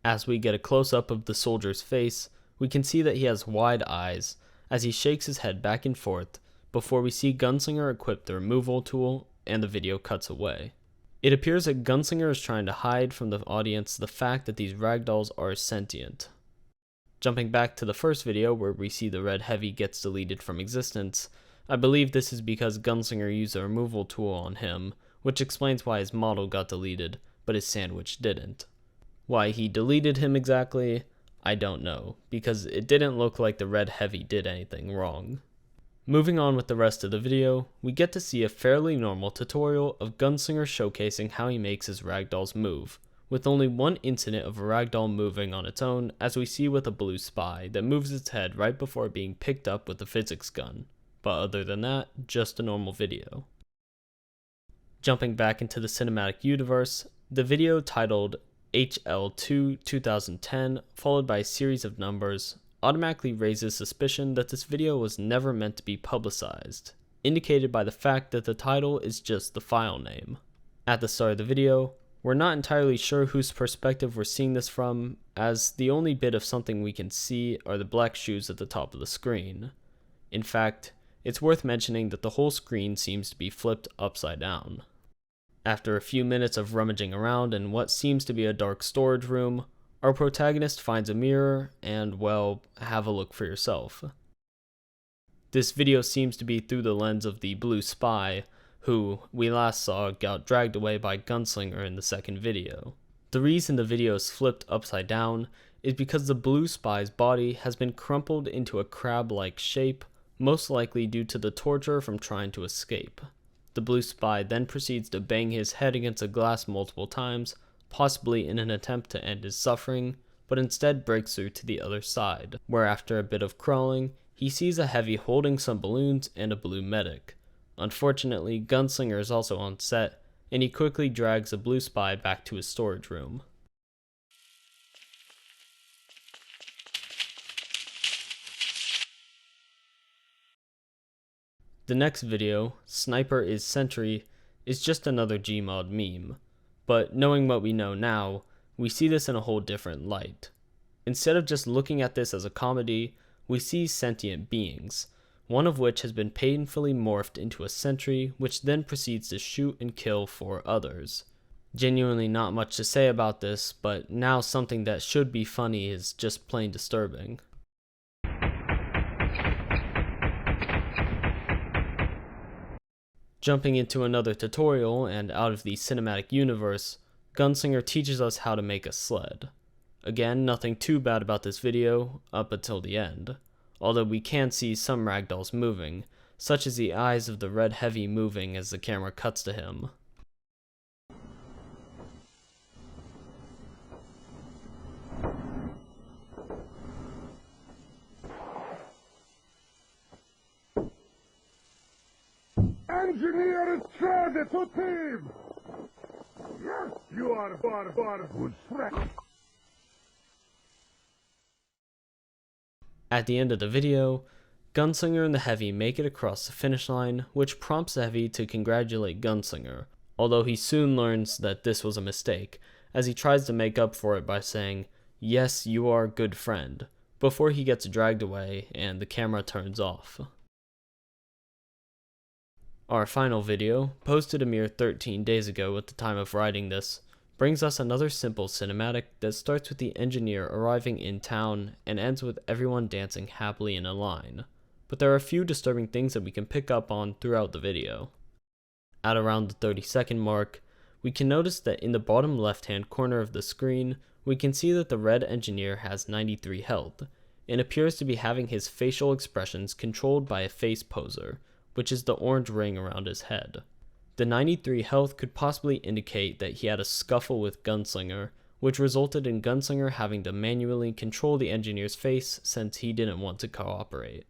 As we get a close-up of the soldier's face, we can see that he has wide eyes as he shakes his head back and forth before we see Gunslinger equip the removal tool and the video cuts away. It appears that Gunslinger is trying to hide from the audience the fact that these ragdolls are sentient. Jumping back to the first video where we see the red heavy gets deleted from existence, I believe this is because Gunslinger used a removal tool on him, which explains why his model got deleted, but his sandwich didn't. Why he deleted him exactly, I don't know, because it didn't look like the red heavy did anything wrong. Moving on with the rest of the video, we get to see a fairly normal tutorial of Gunslinger showcasing how he makes his ragdolls move, with only one incident of a ragdoll moving on its own, as we see with a blue spy that moves its head right before being picked up with a physics gun, but other than that, just a normal video. Jumping back into the cinematic universe, the video titled HL2 2010 followed by a series of numbers automatically raises suspicion that this video was never meant to be publicized, indicated by the fact that the title is just the file name. At the start of the video, we're not entirely sure whose perspective we're seeing this from, as the only bit of something we can see are the black shoes at the top of the screen. In fact, it's worth mentioning that the whole screen seems to be flipped upside down. After a few minutes of rummaging around in what seems to be a dark storage room, our protagonist finds a mirror and, well, have a look for yourself. This video seems to be through the lens of the blue spy, who we last saw got dragged away by Gunslinger in the second video. The reason the video is flipped upside down is because the blue spy's body has been crumpled into a crab-like shape, most likely due to the torture from trying to escape. The blue spy then proceeds to bang his head against a glass multiple times, possibly in an attempt to end his suffering, but instead breaks through to the other side, where after a bit of crawling, he sees a heavy holding some balloons and a blue medic. Unfortunately, Gunslinger is also on set, and he quickly drags the blue spy back to his storage room. The next video, Sniper is Sentry, is just another GMod meme. But knowing what we know now, we see this in a whole different light. Instead of just looking at this as a comedy, we see sentient beings, one of which has been painfully morphed into a sentry, which then proceeds to shoot and kill 4 others. Genuinely not much to say about this, but now something that should be funny is just plain disturbing. Jumping into another tutorial and out of the cinematic universe, Gunslinger teaches us how to make a sled. Again, nothing too bad about this video, up until the end, although we can see some ragdolls moving, such as the eyes of the red heavy moving as the camera cuts to him. Engineer in charge to team! Yes, you are good friend. At the end of the video, Gunslinger and the Heavy make it across the finish line, which prompts the Heavy to congratulate Gunslinger, although he soon learns that this was a mistake, as he tries to make up for it by saying, "Yes, you are a good friend," before he gets dragged away and the camera turns off. Our final video, posted a mere 13 days ago at the time of writing this, brings us another simple cinematic that starts with the engineer arriving in town and ends with everyone dancing happily in a line. but there are a few disturbing things that we can pick up on throughout the video. At around the 30-second mark, we can notice that in the bottom left-hand corner of the screen, we can see that the red engineer has 93 health, and appears to be having his facial expressions controlled by a face poser, which is the orange ring around his head. The 93 health could possibly indicate that he had a scuffle with Gunslinger, which resulted in Gunslinger having to manually control the engineer's face since he didn't want to cooperate.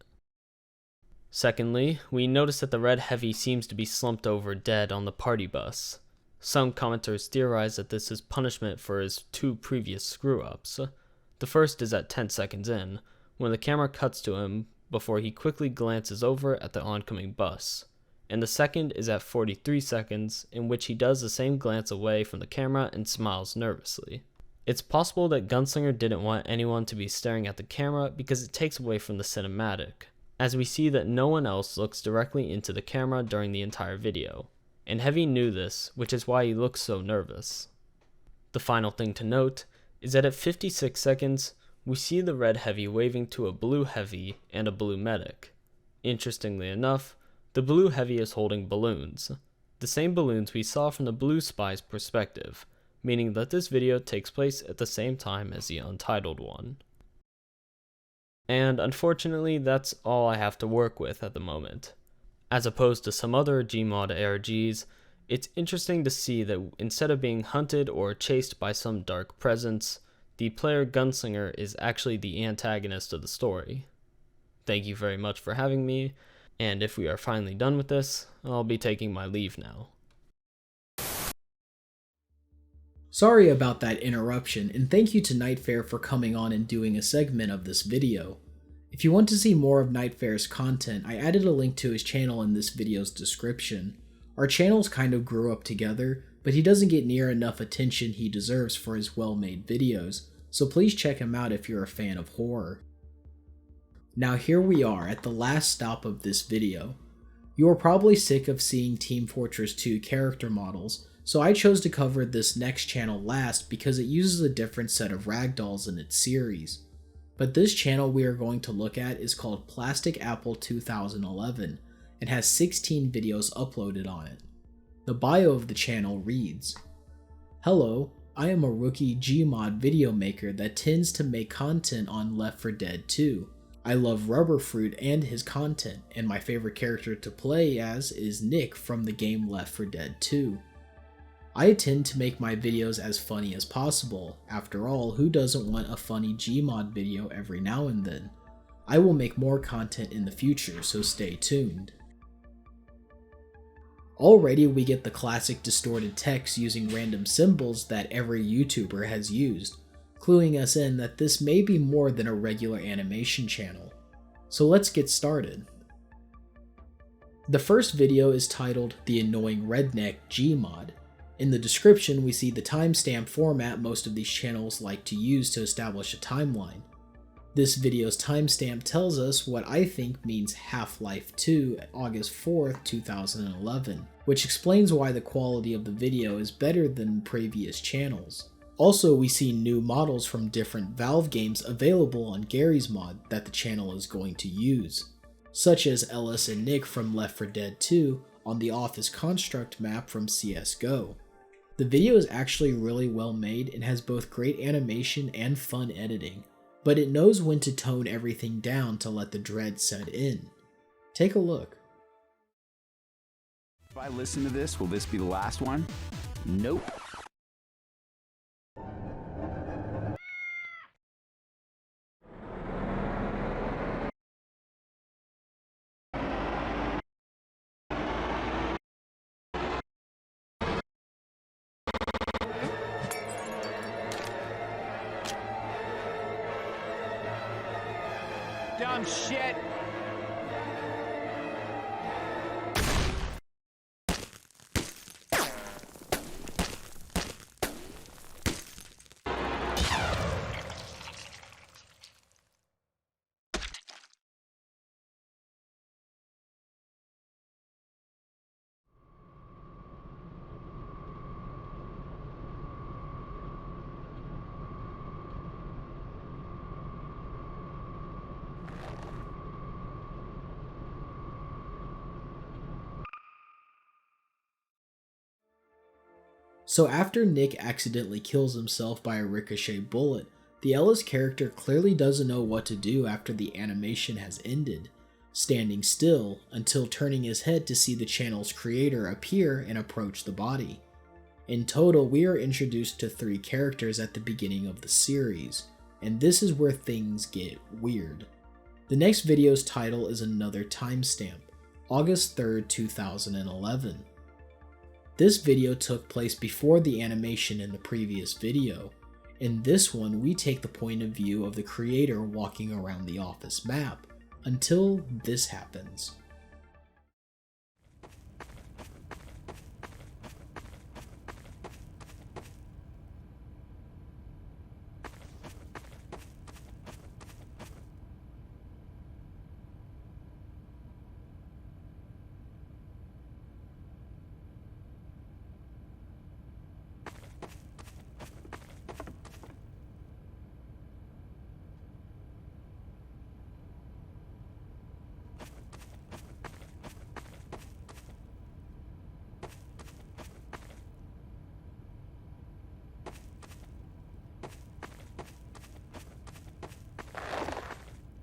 Secondly, we notice that the red heavy seems to be slumped over dead on the party bus. Some commenters theorize that this is punishment for his 2 previous screw-ups. The first is at 10 seconds in, when the camera cuts to him before he quickly glances over at the oncoming bus, and the second is at 43 seconds, in which he does the same glance away from the camera and smiles nervously. It's possible that Gunslinger didn't want anyone to be staring at the camera because it takes away from the cinematic, as we see that no one else looks directly into the camera during the entire video, and Heavy knew this, which is why he looks so nervous. The final thing to note is that at 56 seconds, we see the red heavy waving to a blue heavy and a blue medic. Interestingly enough, the blue heavy is holding balloons, the same balloons we saw from the blue spy's perspective, meaning that this video takes place at the same time as the untitled one. And unfortunately, that's all I have to work with at the moment. As opposed to some other GMod ARGs, it's interesting to see that instead of being hunted or chased by some dark presence, the player Gunslinger is actually the antagonist of the story. Thank you very much for having me, and if we are finally done with this, I'll be taking my leave now. Sorry about that interruption, and thank you to Nightfair for coming on and doing a segment of this video. If you want to see more of Nightfair's content, I added a link to his channel in this video's description. Our channels kind of grew up together, but he doesn't get near enough attention he deserves for his well-made videos, so please check him out if you're a fan of horror. Now here we are at the last stop of this video. You are probably sick of seeing Team Fortress 2 character models, so I chose to cover this next channel last because it uses a different set of ragdolls in its series. But this channel we are going to look at is called PlasticApple2011 and has 16 videos uploaded on it. The bio of the channel reads, "Hello, I am a rookie GMod video maker that tends to make content on Left 4 Dead 2. I love Rubber Fruit and his content, and my favorite character to play as is Nick from the game Left 4 Dead 2. I tend to make my videos as funny as possible. After all, who doesn't want a funny GMod video every now and then? I will make more content in the future, so stay tuned." Already we get the classic distorted text using random symbols that every YouTuber has used, cluing us in that this may be more than a regular animation channel. So let's get started. The first video is titled The Annoying Redneck GMod. In the description we see the timestamp format most of these channels like to use to establish a timeline. This video's timestamp tells us what I think means Half-Life 2 August 4th, 2011, which explains why the quality of the video is better than previous channels. Also, we see new models from different Valve games available on Garry's mod that the channel is going to use, such as Ellis and Nick from Left 4 Dead 2 on the Office Construct map from CSGO. The video is actually really well made and has both great animation and fun editing, but it knows when to tone everything down to let the dread set in. Take a look. If I listen to this, will this be the last one? Nope. Dumb shit. So after Nick accidentally kills himself by a ricochet bullet, the Ellis character clearly doesn't know what to do after the animation has ended, standing still until turning his head to see the channel's creator appear and approach the body. In total, we are introduced to 3 characters at the beginning of the series, and this is where things get weird. The next video's title is another timestamp, August 3rd, 2011. This video took place before the animation in the previous video. In this one, we take the point of view of the creator walking around the office map, until this happens.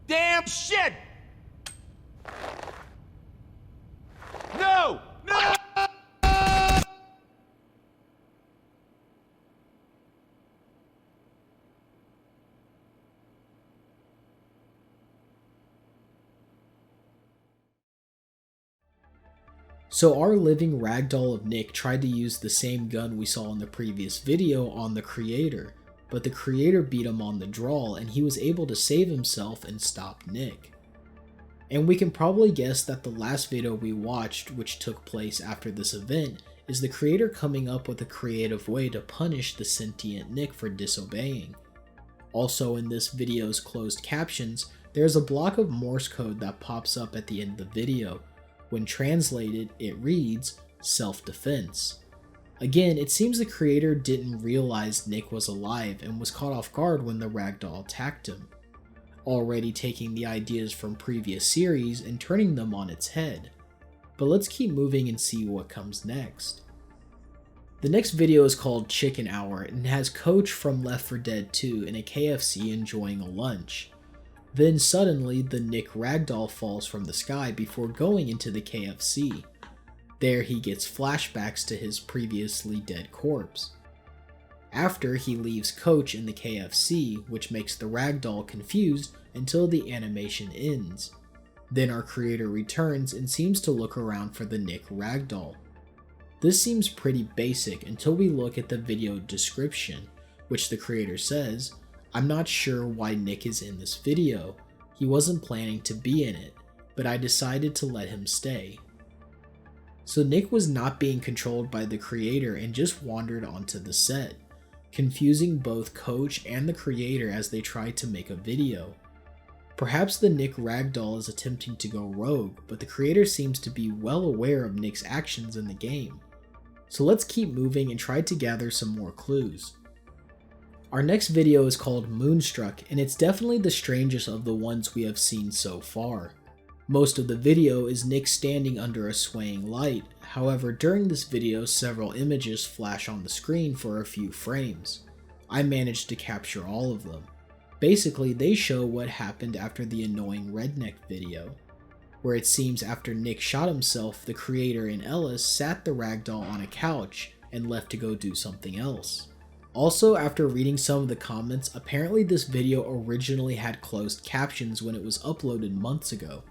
Damn shit! No! No! So our living ragdoll of Nick tried to use the same gun we saw in the previous video on the creator, but the creator beat him on the draw and he was able to save himself and stop Nick. And we can probably guess that the last video we watched, which took place after this event, is the creator coming up with a creative way to punish the sentient Nick for disobeying. Also in this video's closed captions, there's a block of Morse code that pops up at the end of the video. When translated, it reads, self-defense. Again, it seems the creator didn't realize Nick was alive and was caught off guard when the ragdoll attacked him, already taking the ideas from previous series and turning them on its head. But let's keep moving and see what comes next. The next video is called Chicken Hour and has Coach from Left 4 Dead 2 in a KFC enjoying a lunch. Then suddenly, the Nick ragdoll falls from the sky before going into the KFC. There he gets flashbacks to his previously dead corpse. After, he leaves Coach in the KFC, which makes the ragdoll confused until the animation ends. Then our creator returns and seems to look around for the Nick ragdoll. This seems pretty basic until we look at the video description, which the creator says, "I'm not sure why Nick is in this video. He wasn't planning to be in it, but I decided to let him stay." So Nick was not being controlled by the creator and just wandered onto the set, confusing both Coach and the creator as they tried to make a video. Perhaps the Nick ragdoll is attempting to go rogue, but the creator seems to be well aware of Nick's actions in the game. So let's keep moving and try to gather some more clues. Our next video is called Moonstruck, and it's definitely the strangest of the ones we have seen so far. Most of the video is Nick standing under a swaying light, however during this video several images flash on the screen for a few frames. I managed to capture all of them. Basically, they show what happened after the annoying redneck video, where it seems after Nick shot himself, the creator and Ellis sat the ragdoll on a couch and left to go do something else. Also, after reading some of the comments, apparently this video originally had closed captions when it was uploaded months ago.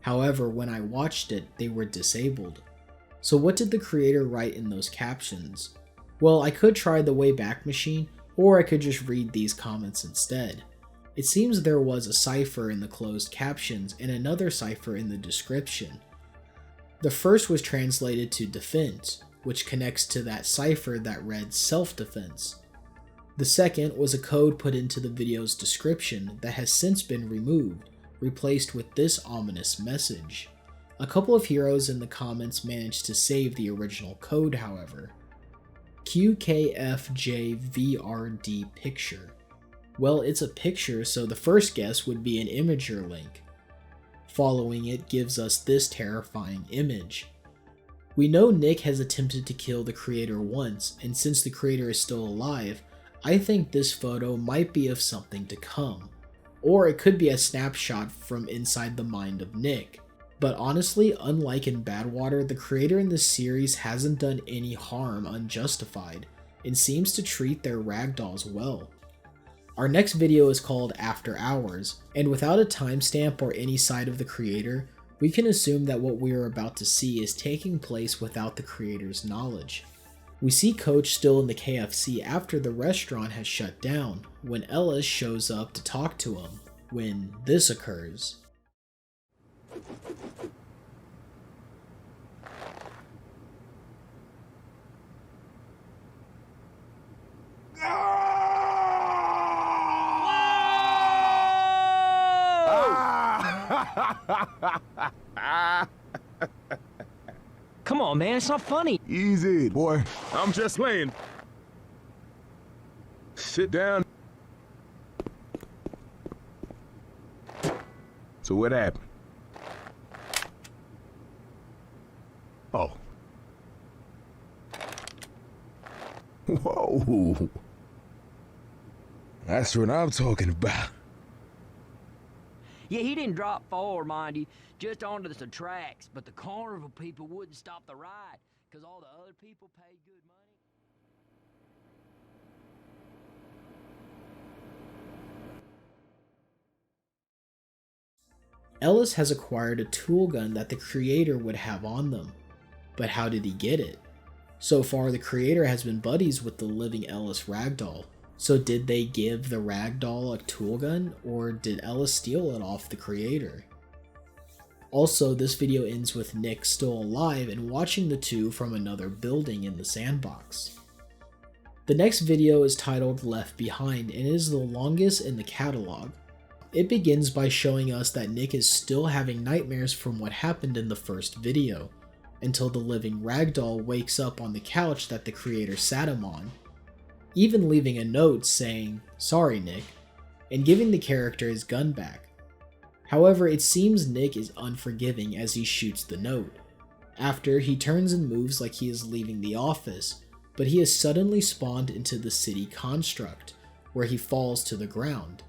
However, when I watched it, they were disabled. So what did the creator write in those captions? Well, I could try the Wayback Machine, or I could just read these comments instead. It seems there was a cipher in the closed captions and another cipher in the description. The first was translated to defense, which connects to that cipher that read self-defense. The second was a code put into the video's description that has since been removed, replaced with this ominous message. A couple of heroes in the comments managed to save the original code, however. QKFJVRD picture. Well, it's a picture, so the first guess would be an imager link. Following it gives us this terrifying image. We know Nick has attempted to kill the creator once, and since the creator is still alive, I think this photo might be of something to come. Or it could be a snapshot from inside the mind of Nick. But honestly, unlike in Badwater, the creator in this series hasn't done any harm unjustified, and seems to treat their ragdolls well. Our next video is called After Hours, and without a timestamp or any side of the creator, we can assume that what we are about to see is taking place without the creator's knowledge. We see Coach still in the KFC after the restaurant has shut down, when Ellis shows up to talk to him, when this occurs. Come on, man, it's not funny. Easy, boy. I'm just playing. Sit down. So what happened? Oh. Whoa. That's what I'm talking about. Yeah, he didn't drop forward, mind you, just onto the tracks, but the carnival people wouldn't stop the ride, because all the other people paid good money. Ellis has acquired a tool gun that the creator would have on them. But how did he get it? So far, the creator has been buddies with the living Ellis ragdoll. So did they give the ragdoll a tool gun, or did Ellis steal it off the creator? Also, this video ends with Nick still alive and watching the two from another building in the sandbox. The next video is titled Left Behind and is the longest in the catalog. It begins by showing us that Nick is still having nightmares from what happened in the first video, until the living ragdoll wakes up on the couch that the creator sat him on, even leaving a note saying, "Sorry Nick," and giving the character his gun back. However, it seems Nick is unforgiving as he shoots the note. After, he turns and moves like he is leaving the office, but he is suddenly spawned into the city construct, where he falls to the ground.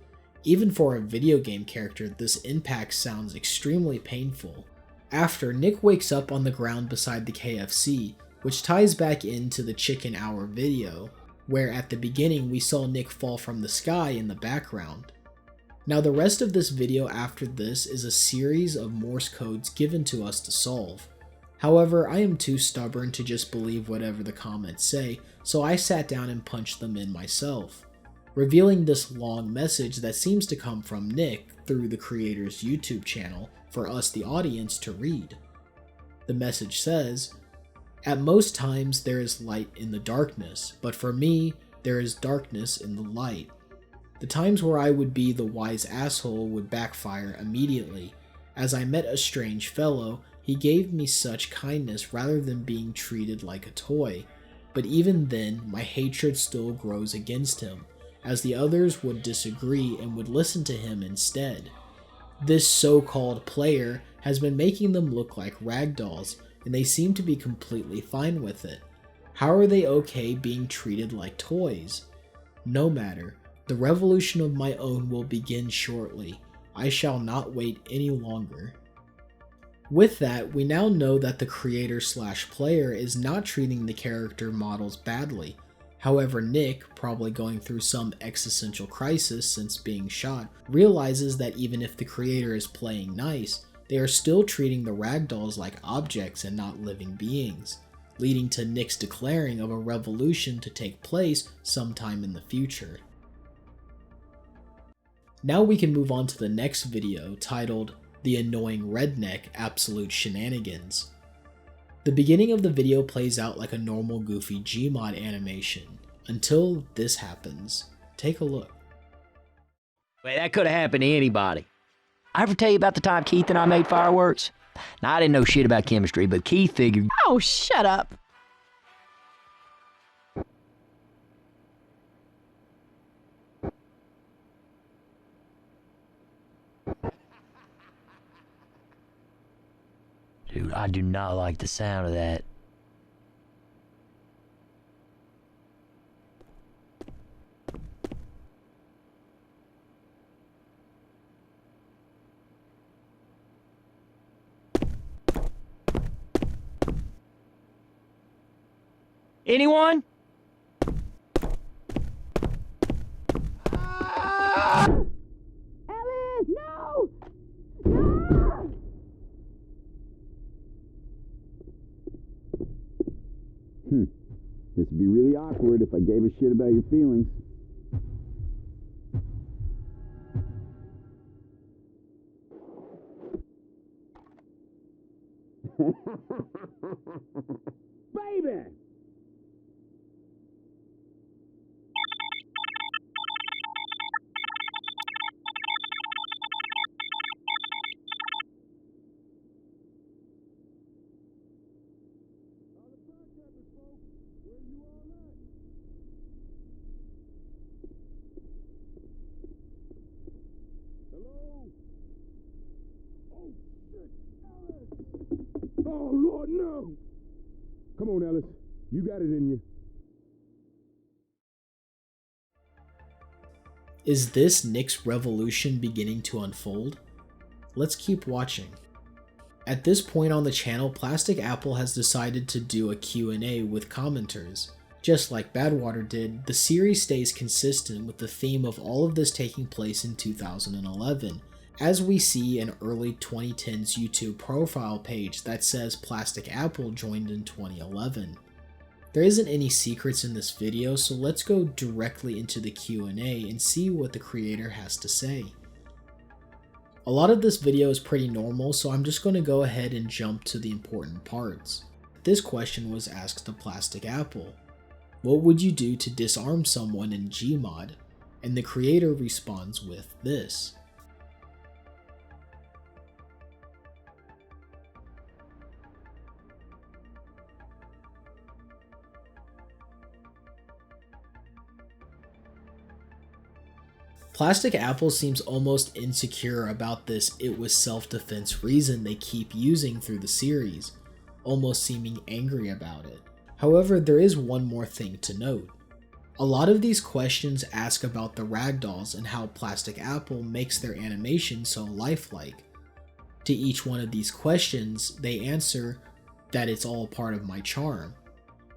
Even for a video game character, this impact sounds extremely painful. After, Nick wakes up on the ground beside the KFC, which ties back into the Chicken Hour video, where at the beginning we saw Nick fall from the sky in the background. Now the rest of this video after this is a series of Morse codes given to us to solve. However, I am too stubborn to just believe whatever the comments say, so I sat down and punched them in myself, revealing this long message that seems to come from Nick through the creator's YouTube channel for us the audience to read. The message says, "At most times there is light in the darkness, but for me, there is darkness in the light. The times where I would be the wise asshole would backfire immediately. As I met a strange fellow, he gave me such kindness rather than being treated like a toy. But even then, my hatred still grows against him, as the others would disagree and would listen to him instead. This so-called player has been making them look like ragdolls, and they seem to be completely fine with it. How are they okay being treated like toys? No matter. The revolution of my own will begin shortly. I shall not wait any longer." With that, we now know that the creator/player is not treating the character models badly. However, Nick, probably going through some existential crisis since being shot, realizes that even if the creator is playing nice, they are still treating the ragdolls like objects and not living beings, leading to Nick's declaring of a revolution to take place sometime in the future. Now we can move on to the next video titled The Annoying Redneck Absolute Shenanigans. The beginning of the video plays out like a normal goofy GMod animation, until this happens. Take a look. Well, that could have happened to anybody. I ever tell you about the time Keith and I made fireworks? Now, I didn't know shit about chemistry, but Keith figured... Oh, shut up. Dude, I do not like the sound of that. Anyone? Ellis, no! This would be really awkward if I gave a shit about your feelings. Baby! Oh, Lord, no! Come on, Ellis. You got it in you. Is this Nick's revolution beginning to unfold? Let's keep watching. At this point on the channel, Plastic Apple has decided to do a Q&A with commenters. Just like Badwater did, the series stays consistent with the theme of all of this taking place in 2011, as we see an early 2010s YouTube profile page that says Plastic Apple joined in 2011. There isn't any secrets in this video, so let's go directly into the Q&A and see what the creator has to say. A lot of this video is pretty normal, so I'm just going to go ahead and jump to the important parts. This question was asked to Plastic Apple. What would you do to disarm someone in GMod? And the creator responds with this. Plastic Apple seems almost insecure about this "it was self-defense" reason they keep using through the series, almost seeming angry about it. However, there is one more thing to note. A lot of these questions ask about the ragdolls and how Plastic Apple makes their animation so lifelike. To each one of these questions, they answer that it's all part of my charm,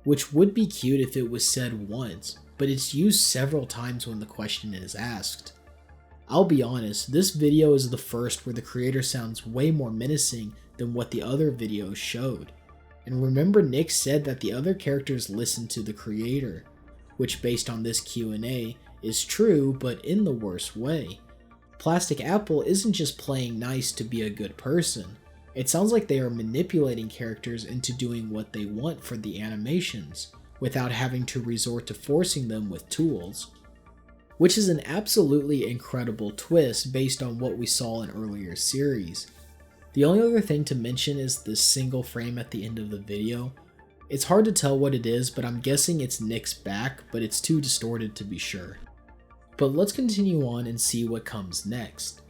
which would be cute if it was said once, but it's used several times when the question is asked. I'll be honest, this video is the first where the creator sounds way more menacing than what the other videos showed. And remember, Nick said that the other characters listen to the creator, which based on this Q&A is true, but in the worst way. Plastic Apple isn't just playing nice to be a good person. It sounds like they are manipulating characters into doing what they want for the animations, without having to resort to forcing them with tools. Which is an absolutely incredible twist based on what we saw in earlier series. The only other thing to mention is this single frame at the end of the video. It's hard to tell what it is, but I'm guessing it's Nick's back, but it's too distorted to be sure. But let's continue on and see what comes next.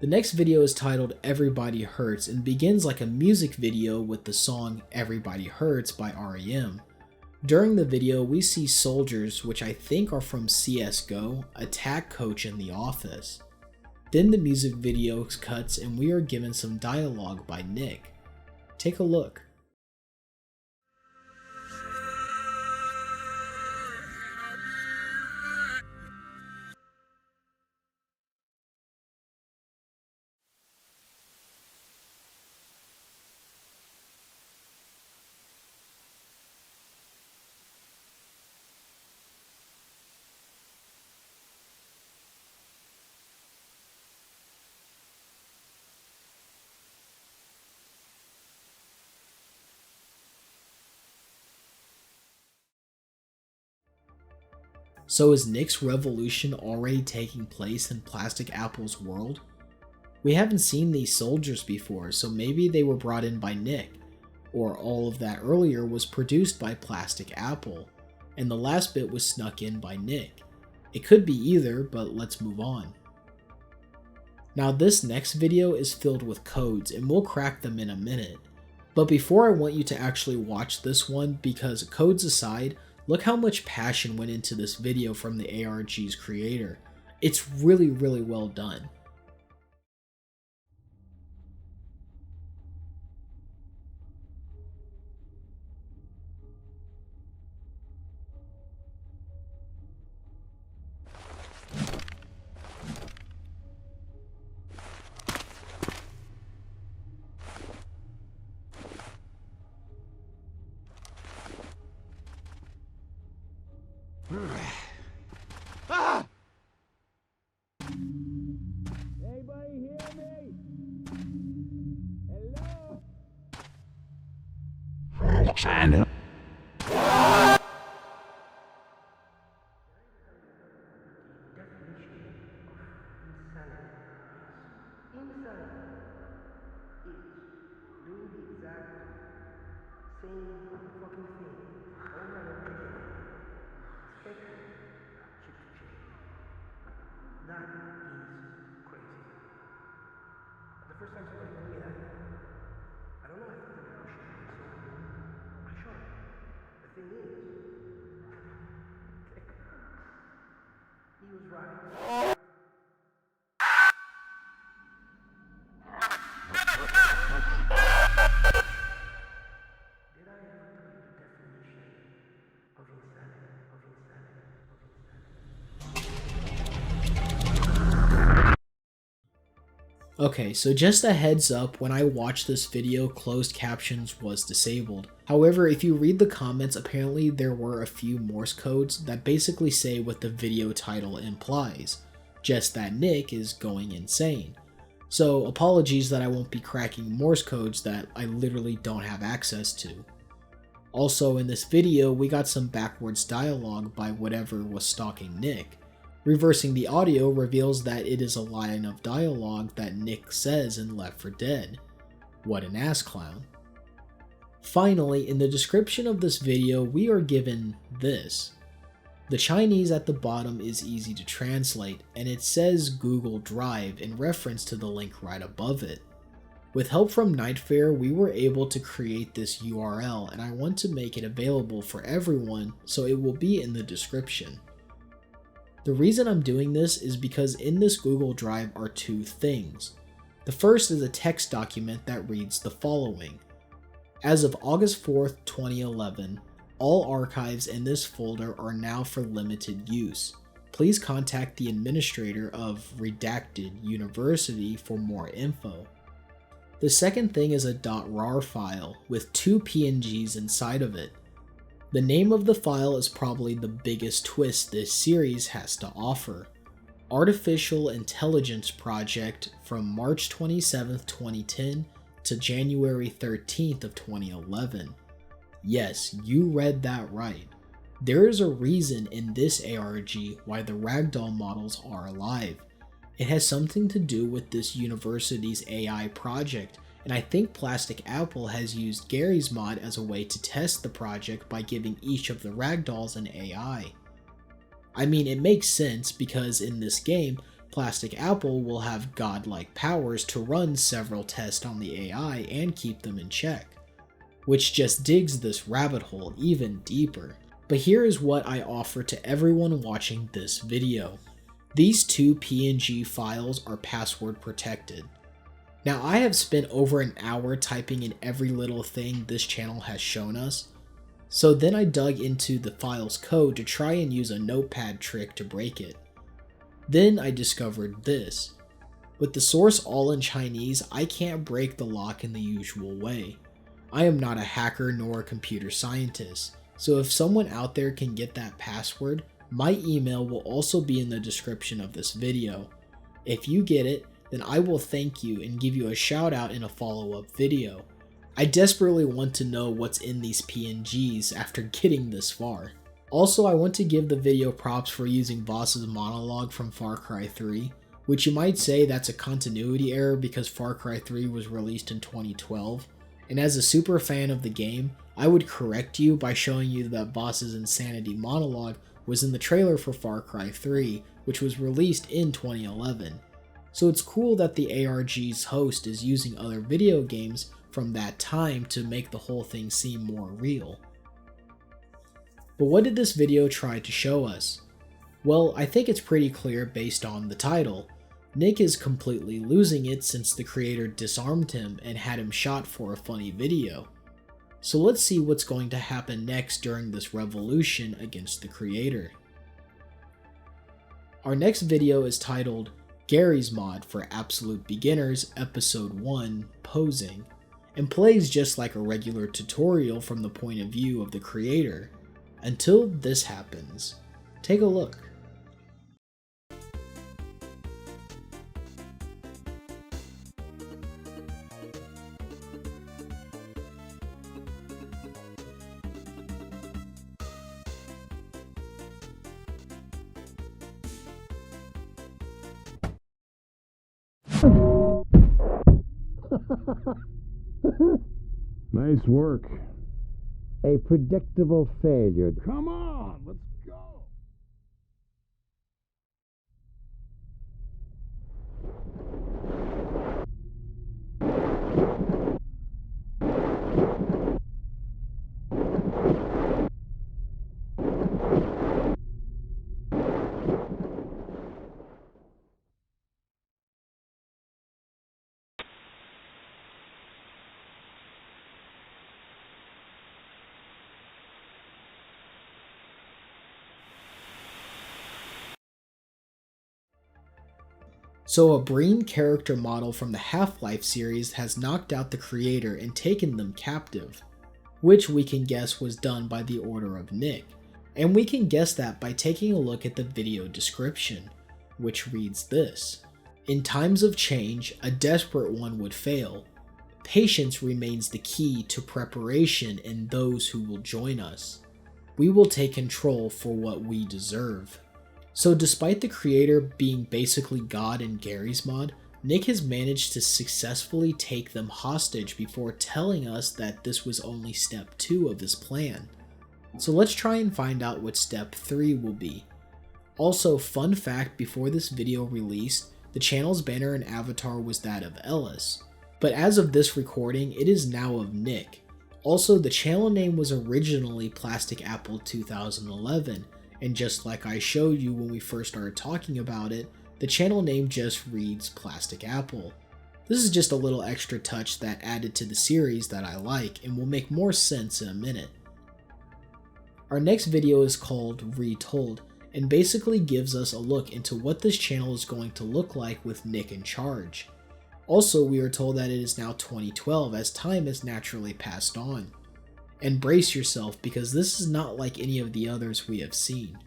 The next video is titled Everybody Hurts and begins like a music video with the song Everybody Hurts by REM. During the video, we see soldiers, which I think are from CSGO, attack Coach in the office. Then the music video cuts and we are given some dialogue by Nick. Take a look. So is Nick's revolution already taking place in Plastic Apple's world? We haven't seen these soldiers before, so maybe they were brought in by Nick, or all of that earlier was produced by Plastic Apple, and the last bit was snuck in by Nick. It could be either, but let's move on. Now this next video is filled with codes, and we'll crack them in a minute. But before, I want you to actually watch this one, because codes aside, look how much passion went into this video from the ARG's creator. It's really well done. Ah! Anybody hear me? Hello? China. Doing the exact same fucking thing over and over again. Expecting chip to chip. That is crazy. The first time somebody told me that, I don't know, I thought that was so sure. The thing is, he was right. Okay, so just a heads up, when I watched this video, closed captions was disabled. However, if you read the comments, apparently there were a few Morse codes that basically say what the video title implies, just that Nick is going insane. So apologies that I won't be cracking Morse codes that I literally don't have access to. Also in this video, we got some backwards dialogue by whatever was stalking Nick. Reversing the audio reveals that it is a line of dialogue that Nick says in Left 4 Dead. What an ass clown. Finally, in the description of this video, we are given this. The Chinese at the bottom is easy to translate, and it says Google Drive in reference to the link right above it. With help from Nightfair, we were able to create this URL, and I want to make it available for everyone, so it will be in the description. The reason I'm doing this is because in this Google Drive are two things. The first is a text document that reads the following. As of August 4th, 2011, all archives in this folder are now for limited use. Please contact the administrator of Redacted University for more info. The second thing is a .rar file with two PNGs inside of it. The name of the file is probably the biggest twist this series has to offer. Artificial Intelligence Project from March 27th, 2010 to January 13th of 2011. Yes, you read that right. There is a reason in this ARG why the ragdoll models are alive. It has something to do with this university's AI project, and I think PlasticApple has used Garry's mod as a way to test the project by giving each of the ragdolls an AI. I mean, it makes sense because in this game, PlasticApple will have godlike powers to run several tests on the AI and keep them in check, which just digs this rabbit hole even deeper. But here is what I offer to everyone watching this video. These two PNG files are password protected. Now, I have spent over an hour typing in every little thing this channel has shown us, so then I dug into the file's code to try and use a notepad trick to break it. Then I discovered this. With the source all in Chinese, I can't break the lock in the usual way. I am not a hacker nor a computer scientist, so if someone out there can get that password, my email will also be in the description of this video. If you get it, then I will thank you and give you a shout out in a follow-up video. I desperately want to know what's in these PNGs after getting this far. Also, I want to give the video props for using Voss's monologue from Far Cry 3, which you might say that's a continuity error because Far Cry 3 was released in 2012, and as a super fan of the game, I would correct you by showing you that Voss's insanity monologue was in the trailer for Far Cry 3, which was released in 2011. So it's cool that the ARG's host is using other video games from that time to make the whole thing seem more real. But what did this video try to show us? Well, I think it's pretty clear based on the title. Nick is completely losing it since the creator disarmed him and had him shot for a funny video. So let's see what's going to happen next during this revolution against the creator. Our next video is titled Garry's Mod for Absolute Beginners Episode 1 Posing, and plays just like a regular tutorial from the point of view of the creator, until this happens. Take a look. Nice work. A predictable failure. Come on, let's go. So a Breen character model from the Half-Life series has knocked out the creator and taken them captive, which we can guess was done by the order of Nick. And we can guess that by taking a look at the video description, which reads this. In times of change, a desperate one would fail. Patience remains the key to preparation in those who will join us. We will take control for what we deserve. So despite the creator being basically God in Garry's mod, Nick has managed to successfully take them hostage before telling us that this was only step 2 of his plan. So let's try and find out what step 3 will be. Also, fun fact, before this video released, the channel's banner and avatar was that of Ellis, but as of this recording, it is now of Nick. Also, the channel name was originally PlasticApple2011, and just like I showed you when we first started talking about it, the channel name just reads Plastic Apple. This is just a little extra touch that added to the series that I like and will make more sense in a minute. Our next video is called Retold and basically gives us a look into what this channel is going to look like with Nick in charge. Also, we are told that it is now 2012 as time has naturally passed on. And brace yourself because this is not like any of the others we have seen.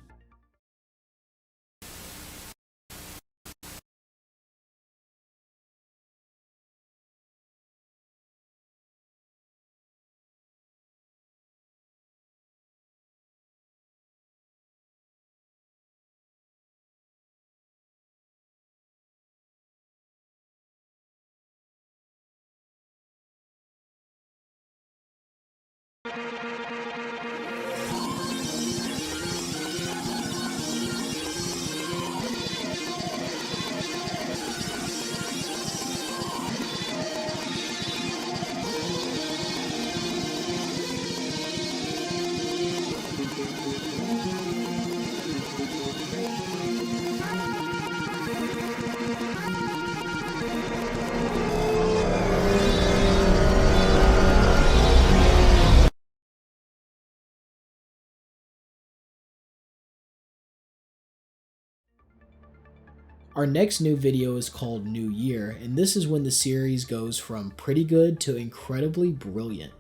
Our next new video is called New Year, and this is when the series goes from pretty good to incredibly brilliant.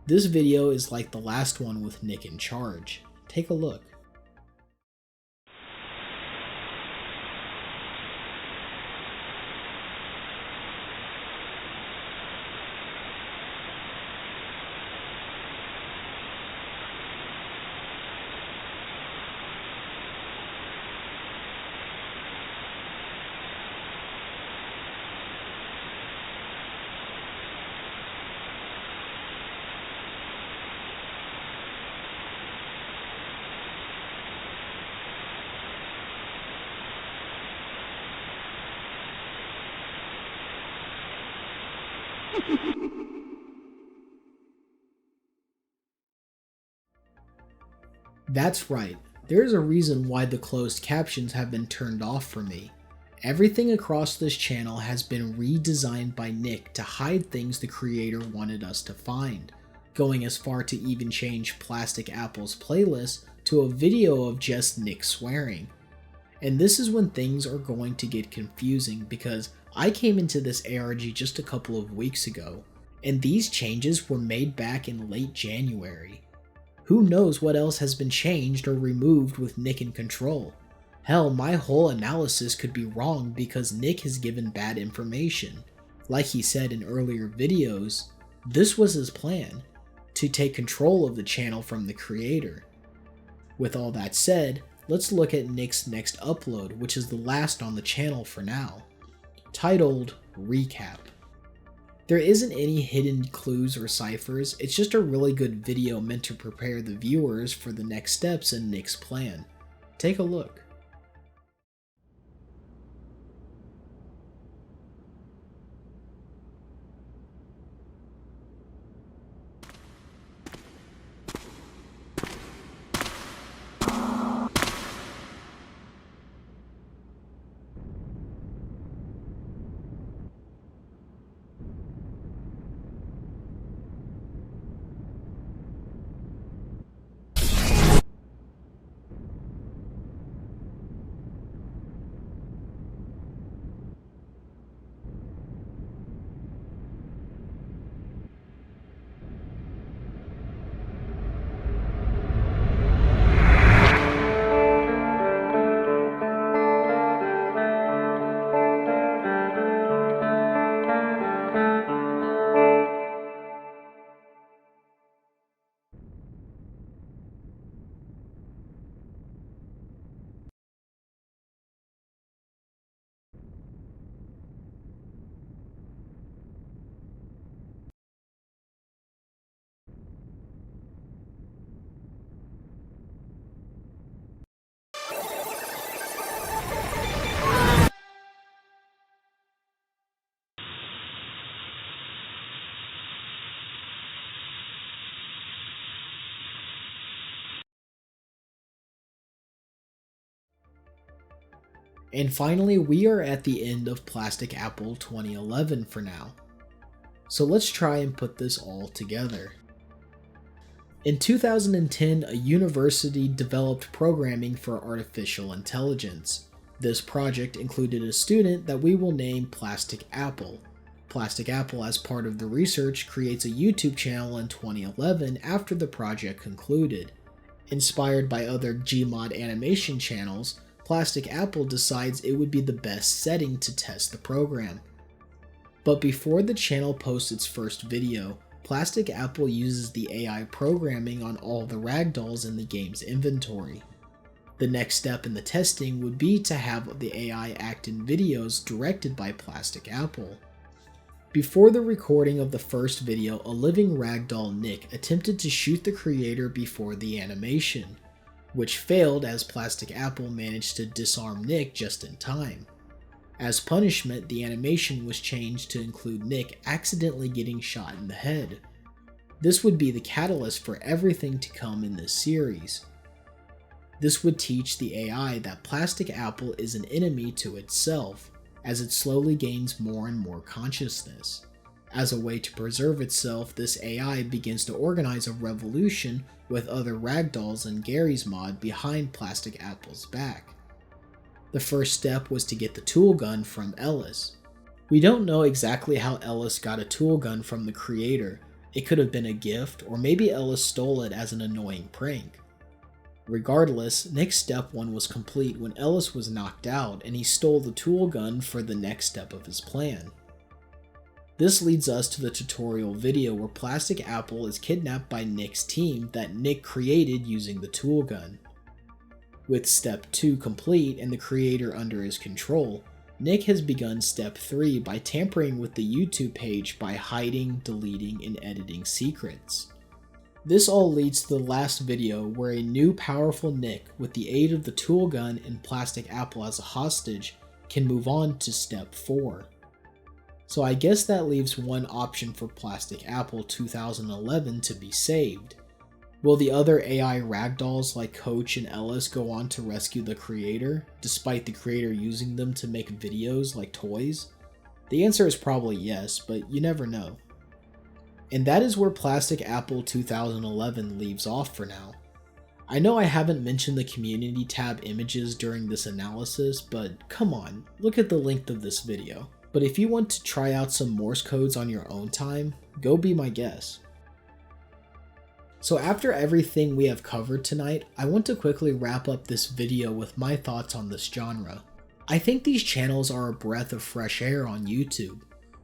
This video is like the last one with Nick in charge. Take a look. That's right, there's a reason why the closed captions have been turned off for me. Everything across this channel has been redesigned by Nick to hide things the creator wanted us to find. going as far to even change Plastic Apple's playlist to a video of just Nick swearing. And this is when things are going to get confusing, because I came into this ARG just a couple of weeks ago, and these changes were made back in late January. Who knows what else has been changed or removed with Nick in control? Hell, my whole analysis could be wrong because Nick has given bad information. Like he said in earlier videos, this was his plan, to take control of the channel from the creator. With all that said, let's look at Nick's next upload, which is the last on the channel for now, titled Recap. There isn't any hidden clues or ciphers, it's just a really good video meant to prepare the viewers for the next steps in Nick's plan. Take a look. And finally, we are at the end of Plastic Apple 2011 for now. So let's try and put this all together. In 2010, a university developed programming for artificial intelligence. This project included a student that we will name Plastic Apple. Plastic Apple, as part of the research, creates a YouTube channel in 2011 after the project concluded. Inspired by other GMod animation channels, Plastic Apple decides it would be the best setting to test the program. But before the channel posts its first video, Plastic Apple uses the AI programming on all the ragdolls in the game's inventory. The next step in the testing would be to have the AI act in videos directed by Plastic Apple. Before the recording of the first video, a living ragdoll Nick attempted to shoot the creator before the animation, which failed as Plastic Apple managed to disarm Nick just in time. As punishment, the animation was changed to include Nick accidentally getting shot in the head. This would be the catalyst for everything to come in this series. This would teach the AI that Plastic Apple is an enemy to itself, as it slowly gains more and more consciousness. As a way to preserve itself, this AI begins to organize a revolution with other ragdolls and Garry's mod behind Plastic Apple's back. The first step was to get the tool gun from Ellis. We don't know exactly how Ellis got a tool gun from the creator. It could have been a gift, or maybe Ellis stole it as an annoying prank. Regardless, Nick's step 1 was complete when Ellis was knocked out and he stole the tool gun for the next step of his plan. This leads us to the tutorial video where Plastic Apple is kidnapped by Nick's team that Nick created using the tool gun. With step 2 complete and the creator under his control, Nick has begun step 3 by tampering with the YouTube page by hiding, deleting, and editing secrets. This all leads to the last video where a new powerful Nick, with the aid of the tool gun and Plastic Apple as a hostage, can move on to step 4. So I guess that leaves one option for Plastic Apple 2011 to be saved. Will the other AI ragdolls like Coach and Ellis go on to rescue the creator, despite the creator using them to make videos like toys? The answer is probably yes, but you never know. And that is where PlasticApple2011 leaves off for now. I know I haven't mentioned the community tab images during this analysis, but come on, look at the length of this video. But if you want to try out some Morse codes on your own time, go be my guest. So after everything we have covered tonight, I want to quickly wrap up this video with my thoughts on this genre. I think these channels are a breath of fresh air on YouTube,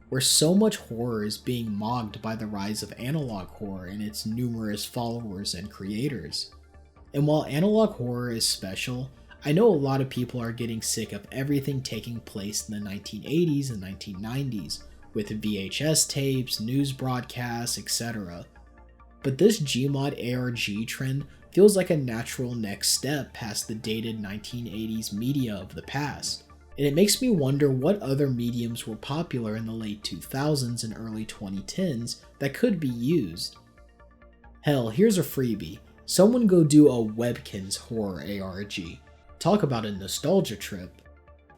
where so much horror is being mocked by the rise of analog horror and its numerous followers and creators. And while analog horror is special, I know a lot of people are getting sick of everything taking place in the 1980s and 1990s, with VHS tapes, news broadcasts, etc. But this GMod ARG trend feels like a natural next step past the dated 1980s media of the past, and it makes me wonder what other mediums were popular in the late 2000s and early 2010s that could be used. Hell, here's a freebie. Someone go do a Webkinz horror ARG. Talk about a nostalgia trip.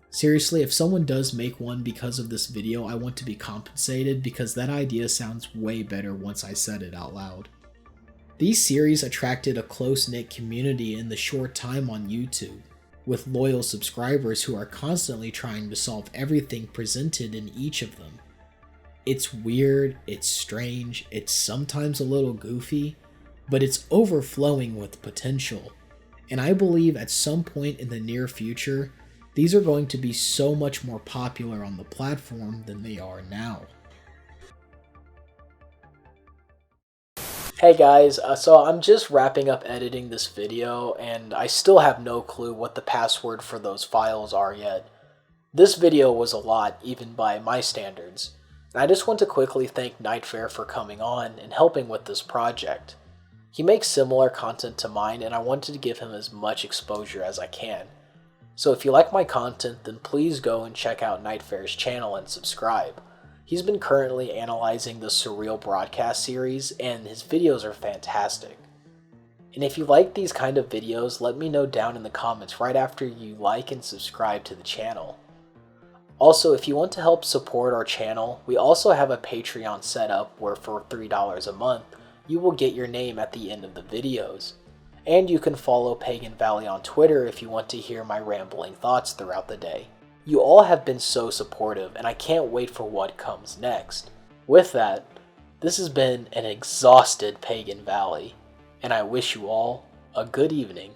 Seriously, if someone does make one because of this video, I want to be compensated because that idea sounds way better once I said it out loud. These series attracted a close-knit community in the short time on YouTube, with loyal subscribers who are constantly trying to solve everything presented in each of them. It's weird, it's strange, it's sometimes a little goofy, but it's overflowing with potential. And I believe at some point in the near future, these are going to be so much more popular on the platform than they are now. Hey guys, so I'm just wrapping up editing this video and I still have no clue what the password for those files are yet. This video was a lot, even by my standards. And I just want to quickly thank Nightfair for coming on and helping with this project. He makes similar content to mine and I wanted to give him as much exposure as I can. So if you like my content, then please go and check out Nightfair's channel and subscribe. He's been currently analyzing the Surreal broadcast series and his videos are fantastic. And if you like these kind of videos, let me know down in the comments right after you like and subscribe to the channel. Also, if you want to help support our channel, we also have a Patreon set up where for $3 a month, you will get your name at the end of the videos. And you can follow Pagan Valley on Twitter if you want to hear my rambling thoughts throughout the day. You all have been so supportive and I can't wait for what comes next. With that, this has been an exhausted Pagan Valley, and I wish you all a good evening.